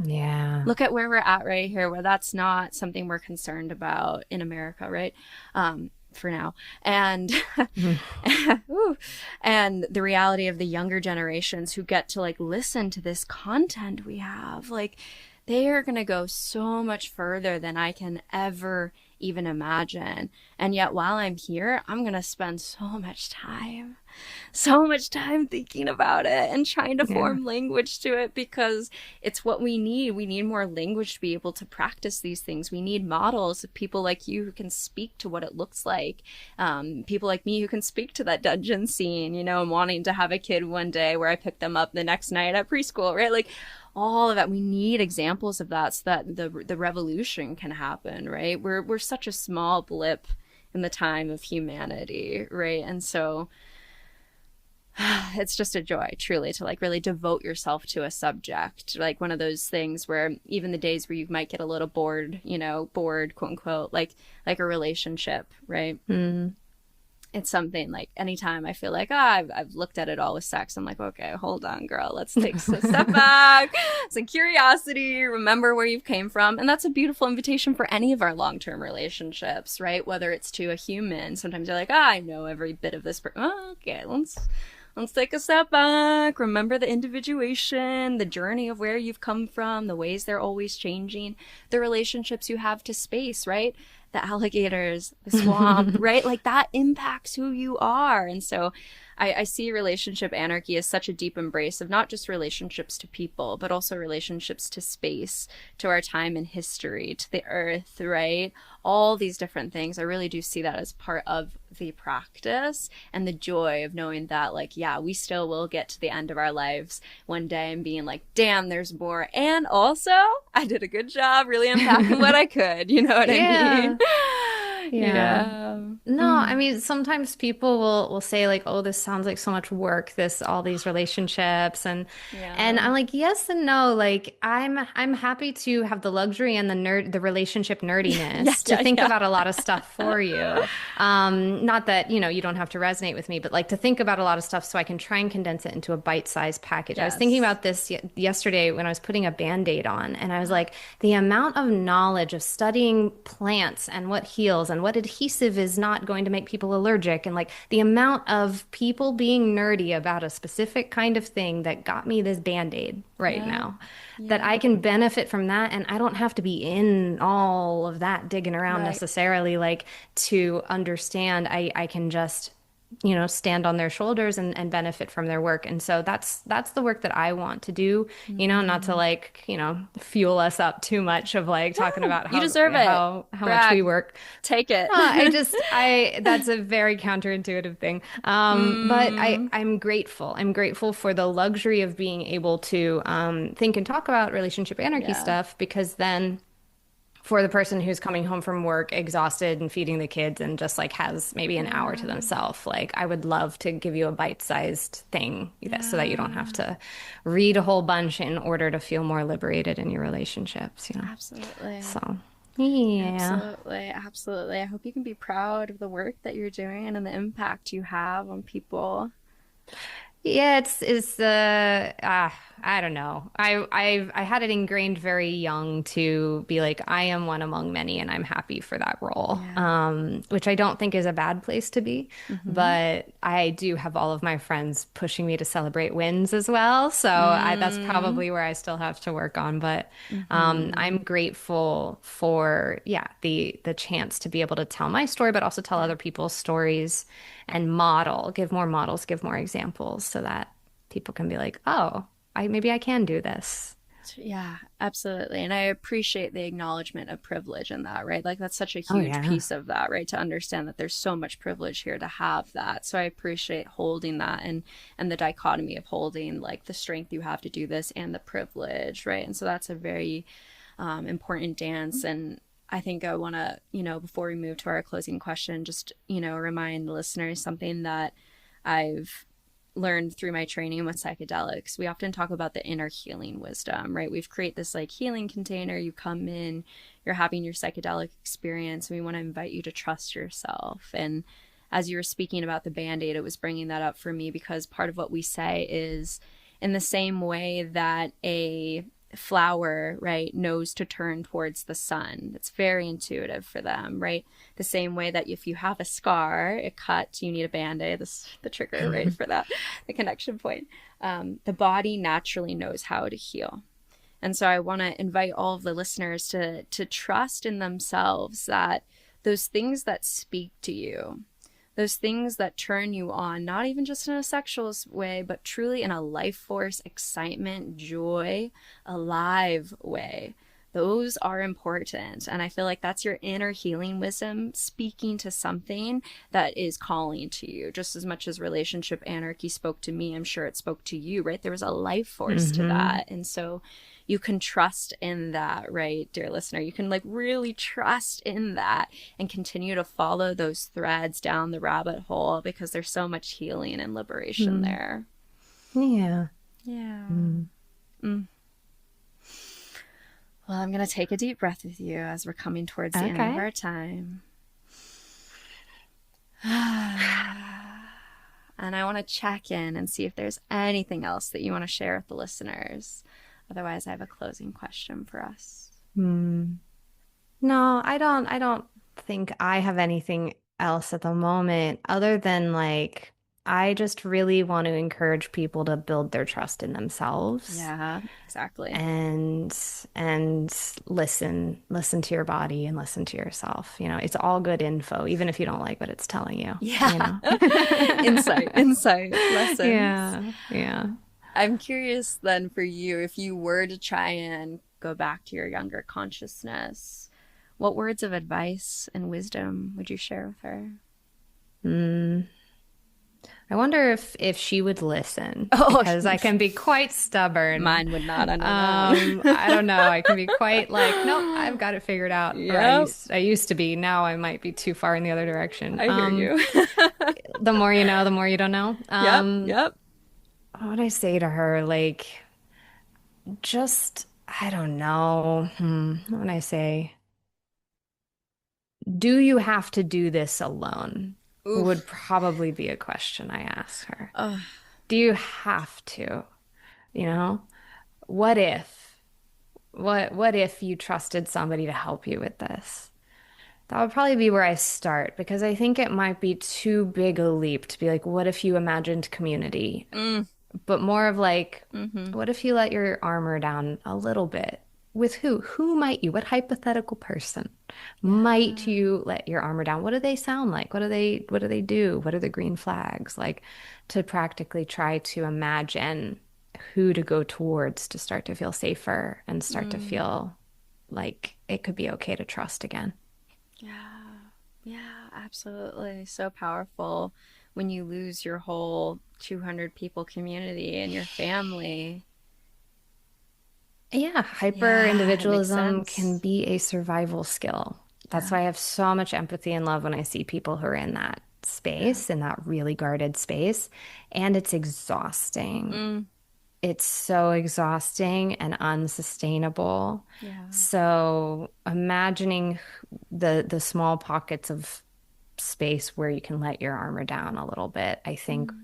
Yeah. Look at where we're at right here, where that's not something we're concerned about in America, right? For now. And and the reality of the younger generations who get to like listen to this content we have, like they are going to go so much further than I can ever even imagine. And yet while I'm here, I'm going to spend so much time thinking about it and trying to form language to it, because it's what we need. We need more language to be able to practice these things. We need models of people like you who can speak to what it looks like. People like me who can speak to that dungeon scene, and wanting to have a kid one day where I pick them up the next night at preschool, right? Like all of that. We need examples of that so that the revolution can happen, right? We're such a small blip in the time of humanity, right? And so it's just a joy, truly, to like really devote yourself to a subject, like one of those things where even the days where you might get a little bored, bored, quote unquote, like a relationship, right? It's something like anytime I feel like, I've looked at it all with sex, I'm like, okay, hold on, girl, let's take a step back. Some curiosity, remember where you came from. And that's a beautiful invitation for any of our long-term relationships, right? Whether it's to a human. Sometimes you're like, I know every bit of this. Okay, let's take a step back. Remember the individuation, the journey of where you've come from, the ways they're always changing, the relationships you have to space, right? The alligators, the swamp, right? Like that impacts who you are. And so I see relationship anarchy as such a deep embrace of not just relationships to people, but also relationships to space, to our time in history, to the earth, right? All these different things. I really do see that as part of the practice and the joy of knowing that, like, yeah, we still will get to the end of our lives one day and being like, damn, there's more. And also, I did a good job really unpacking what I could. You know what I mean? Yeah. No, I mean, sometimes people will say like, oh, this sounds like so much work, all these relationships. And I'm like, yes and no. Like I'm happy to have the luxury and the relationship nerdiness to think about a lot of stuff for you. Not that, you don't have to resonate with me, but like to think about a lot of stuff so I can try and condense it into a bite-sized package. I was thinking about this yesterday when I was putting a Band-Aid on, and I was like, the amount of knowledge of studying plants and what heals and what adhesive is not going to make people allergic, and like the amount of people being nerdy about a specific kind of thing that got me this Band-Aid right now, that I can benefit from that, and I don't have to be in all of that digging around necessarily, like to understand. I can just stand on their shoulders and benefit from their work. And so that's the work that I want to do, not to like, fuel us up too much of like talking about how you deserve it. How much we work. Take it. That's a very counterintuitive thing. But I'm grateful. I'm grateful for the luxury of being able to think and talk about relationship anarchy stuff, because then for the person who's coming home from work exhausted and feeding the kids and just like has maybe an hour to themselves. Like I would love to give you a bite-sized thing so that you don't have to read a whole bunch in order to feel more liberated in your relationships, you know. Absolutely. So, yeah. Absolutely. Absolutely. I hope you can be proud of the work that you're doing and the impact you have on people. Yeah, it's I don't know. I had it ingrained very young to be like I am one among many and I'm happy for that role. Which I don't think is a bad place to be, but I do have all of my friends pushing me to celebrate wins as well. So that's probably where I still have to work on, but I'm grateful for the chance to be able to tell my story, but also tell other people's stories and give more models, give more examples so that people can be like, oh, maybe I can do this. Yeah, absolutely. And I appreciate the acknowledgement of privilege in that, right? Like that's such a Oh, huge yeah. piece of that, right? To understand that there's so much privilege here to have that. So I appreciate holding that and the dichotomy of holding like the strength you have to do this and the privilege, right? And so that's a very important dance. And I think I want to, before we move to our closing question, just, remind the listeners something that I've learned through my training with psychedelics. We often talk about the inner healing wisdom, right? We've created this like healing container. You come in, you're having your psychedelic experience, and we want to invite you to trust yourself. And as you were speaking about the Band-Aid, it was bringing that up for me because part of what we say is in the same way that a flower, right, knows to turn towards the sun. It's very intuitive for them, right? The same way that if you have a scar, a cut, you need a Band-Aid, the trigger, right, for that, the connection point. The body naturally knows how to heal. And so I want to invite all of the listeners to trust in themselves that those things that speak to you, those things that turn you on, not even just in a sexual way, but truly in a life force, excitement, joy, alive way. Those are important. And I feel like that's your inner healing wisdom speaking to something that is calling to you. Just as much as relationship anarchy spoke to me, I'm sure it spoke to you, right? There was a life force to that. And so you can trust in that, right, dear listener? You can like really trust in that and continue to follow those threads down the rabbit hole because there's so much healing and liberation there. Yeah. Yeah. Well, I'm going to take a deep breath with you as we're coming towards the end of our time. And I want to check in and see if there's anything else that you want to share with the listeners. Otherwise, I have a closing question for us. No, I don't think I have anything else at the moment other than like I just really want to encourage people to build their trust in themselves. Yeah, exactly. And listen to your body and listen to yourself. It's all good info, even if you don't like what it's telling you. Yeah. Insight, lessons. Yeah. I'm curious then for you, if you were to try and go back to your younger consciousness, what words of advice and wisdom would you share with her? I wonder if she would listen, because I can be quite stubborn. Mine would not. I know. I don't know. I can be quite like, nope, I've got it figured out. Yep. I used to be. Now I might be too far in the other direction. I hear you. The more you know, the more you don't know. Yep. What would I say to her? Like, just, I don't know. What would I say? Do you have to do this alone? Oof. Would probably be a question I ask her. Ugh. Do you have to? What if? What if you trusted somebody to help you with this? That would probably be where I start, because I think it might be too big a leap to be like, what if you imagined community? But more of like, what if you let your armor down a little bit? With who? Who might you? What hypothetical person might you let your armor down? What do they sound like? What do they do? What are the green flags? Like, to practically try to imagine who to go towards to start to feel safer and start to feel like it could be okay to trust again. Yeah, absolutely. So powerful when you lose your whole 200 people community and your family. Yeah, hyper Yeah, it makes individualism can sense. be a survival skill. That's Yeah. why I have so much empathy and love when I see people who are in that Yeah. space, in that really guarded space. And it's exhausting. Mm, It's so exhausting and unsustainable. yeah. So imagining the small pockets of space where you can let your armor down a little bit, I think Mm,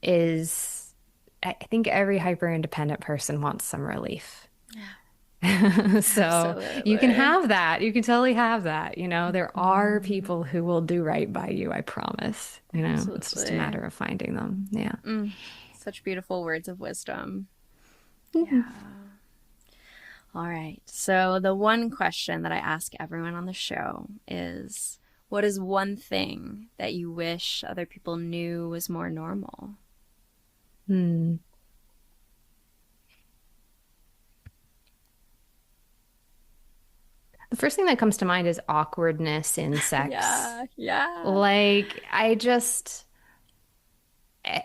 is I think every hyper independent person wants some relief. yeah. So you can Absolutely. have that. You can totally have that. There are Mm, people who will do right by you, I promise. It's just a absolutely. matter of finding them. Yeah. Mm, such beautiful words of wisdom. Mhm. Yeah. All right. So, the one question that I ask everyone on the show is, what is one thing that you wish other people knew was more normal? Hmm. The first thing that comes to mind is awkwardness in sex. Yeah. Yeah. Like, I just,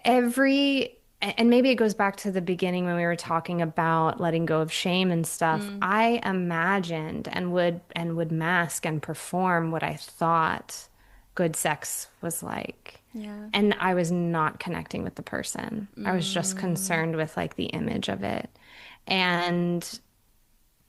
every and maybe it goes back to the beginning when we were talking about letting go of shame and stuff. Mm, I imagined and would mask and perform what I thought good sex was like. yeah. And I was not connecting with the person. I was just Mm, concerned with like the image of it. And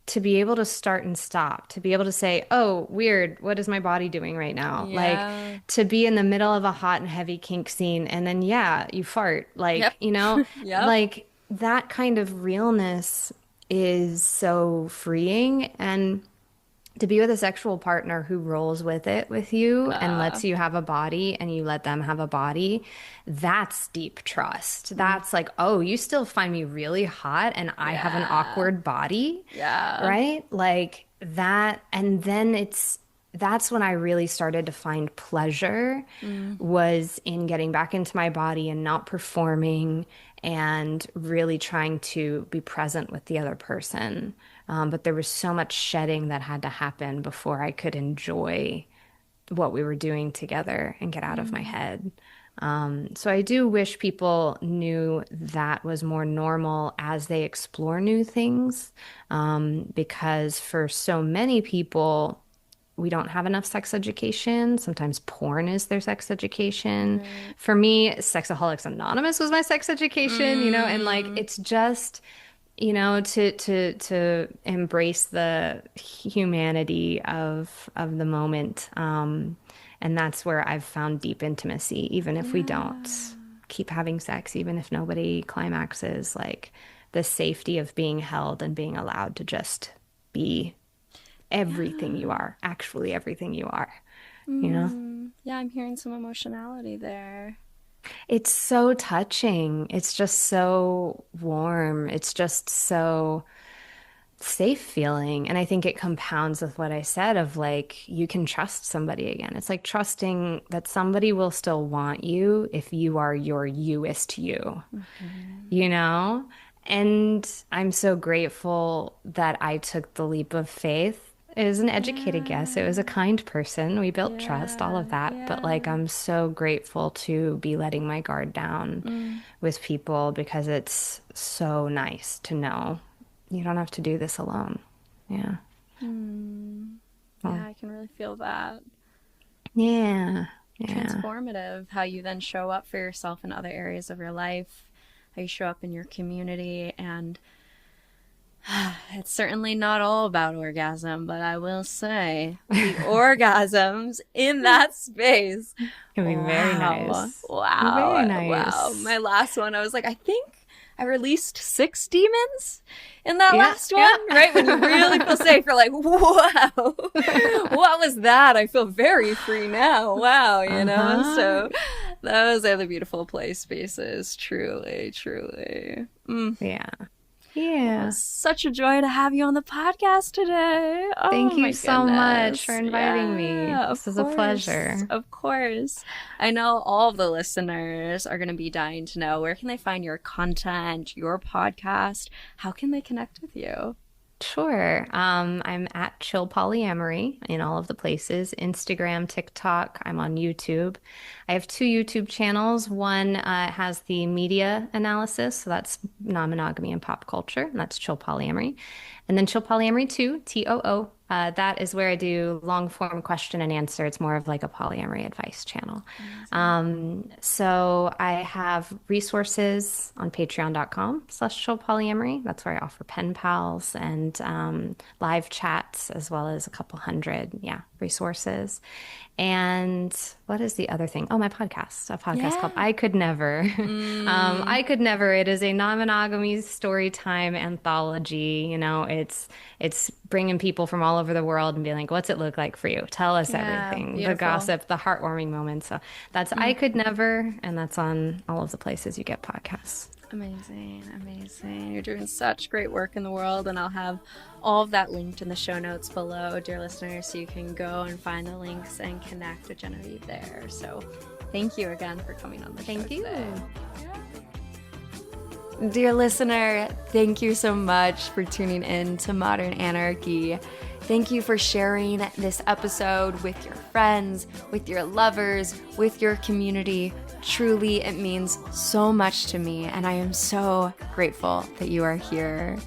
to be able to start and stop, to be able to say, oh, weird, what is my body doing right now? Like yeah. to be in the middle of a hot and heavy kink scene and then, yeah, you fart. Yep. Like, Yep. like that kind of realness is so freeing. And to be with a sexual partner who rolls with it with you and Uh, lets you have a body and you let them have a body, that's deep trust. mm, That's like, oh, you still find me really hot and I have an yeah. awkward body, Yeah. right? Like that. And then that's when I really started to find pleasure Mm, was in getting back into my body and not performing and really trying to be present with the other person. But there was so much shedding that had to happen before I could enjoy what we were doing together and get out of my mm, head. So I do wish people knew that was more normal as they explore new things, because for so many people, we don't have enough sex education. Sometimes porn is their sex education. right. For me, Sexaholics Anonymous was my sex education, and like Mm, it's just, to embrace the humanity of the moment. And that's where I've found deep intimacy, even if we don't yeah. keep having sex, even if nobody climaxes, like the safety of being held and being allowed to just be everything you Yeah. are, actually everything you are, you know? Yeah, I'm hearing some emotionality there. It's so touching. It's just so warm. It's just so safe feeling. And I think it compounds with what I said of like, you can trust somebody again. It's like trusting that somebody will still want you if you are your youest you, Hmm. you know? And I'm so grateful that I took the leap of faith. It was an educated guess. It was a Yeah. kind person. We built trust, all of Yeah. that. But like, Yeah. I'm so grateful to be letting my guard down Mm. with people because it's so nice to know you don't have to do this alone. Yeah. Mm. Well, Yeah, I can really feel that. yeah. Yeah. Transformative, how you then show up for yourself in other areas of your life, how you show up in your community, and it's certainly not all about orgasm, but I will say the orgasms in that space. Can be very Wow. nice. Very Wow. Wow. nice. My last one, I was like, I think I released 6 demons in that Yeah. last Yeah. one, right? When you really feel safe, you're like, wow, what was that? I feel very free now. Wow. Uh-huh. So those are the beautiful play spaces. Truly, truly. Mm. Yeah. Well, it Yeah. was such a joy to have you on the podcast today. Oh Thank you my so much for goodness. inviting me. Yeah, of This is a course. pleasure. Of course. I know all of the listeners are going to be dying to know, where can they find your content, your podcast? How can they connect with you? Sure. I'm at Chill Polyamory in all of the places, Instagram, TikTok. I'm on YouTube. I have two YouTube channels. One has the media analysis, so that's non-monogamy and pop culture, and that's Chill Polyamory. And then Chill Polyamory 2, TOO. That is where I do long form question and answer. It's more of like a polyamory advice channel. So I have resources on patreon.com/chillpolyamory. That's where I offer pen pals and live chats, as well as a couple hundred, resources. And what is the other thing? Oh, my podcast, a podcast called I Could Never. I Could Never. It is a non-monogamy story time anthology. You know, it's bringing people from all over the world and being like, what's it look like for you? Tell us everything. Beautiful. The gossip, the heartwarming moments. So that's I Could Never, and that's on all of the places you get podcasts. Amazing, amazing. You're doing such great work in the world, and I'll have all of that linked in the show notes below, dear listeners, so you can go and find the links and connect with Genevieve there. So thank you again for coming on the show today. Dear listener, thank you so much for tuning in to Modern Anarchy. Thank you for sharing this episode with your friends, with your lovers, with your community. Truly, it means so much to me, and I am so grateful that you are here.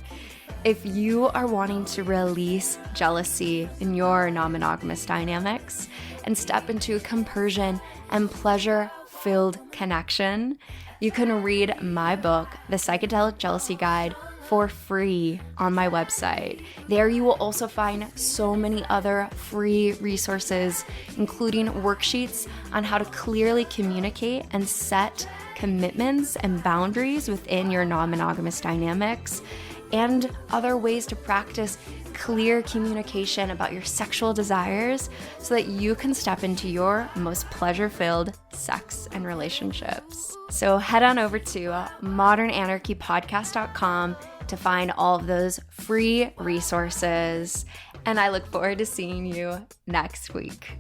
If you are wanting to release jealousy in your non-monogamous dynamics and step into compersion and pleasure-filled connection, you can read my book, The Psychedelic Jealousy Guide, for free on my website. There you will also find so many other free resources, including worksheets on how to clearly communicate and set commitments and boundaries within your non-monogamous dynamics, and other ways to practice clear communication about your sexual desires so that you can step into your most pleasure-filled sex and relationships. So head on over to modernanarchypodcast.com to find all of those free resources, and I look forward to seeing you next week.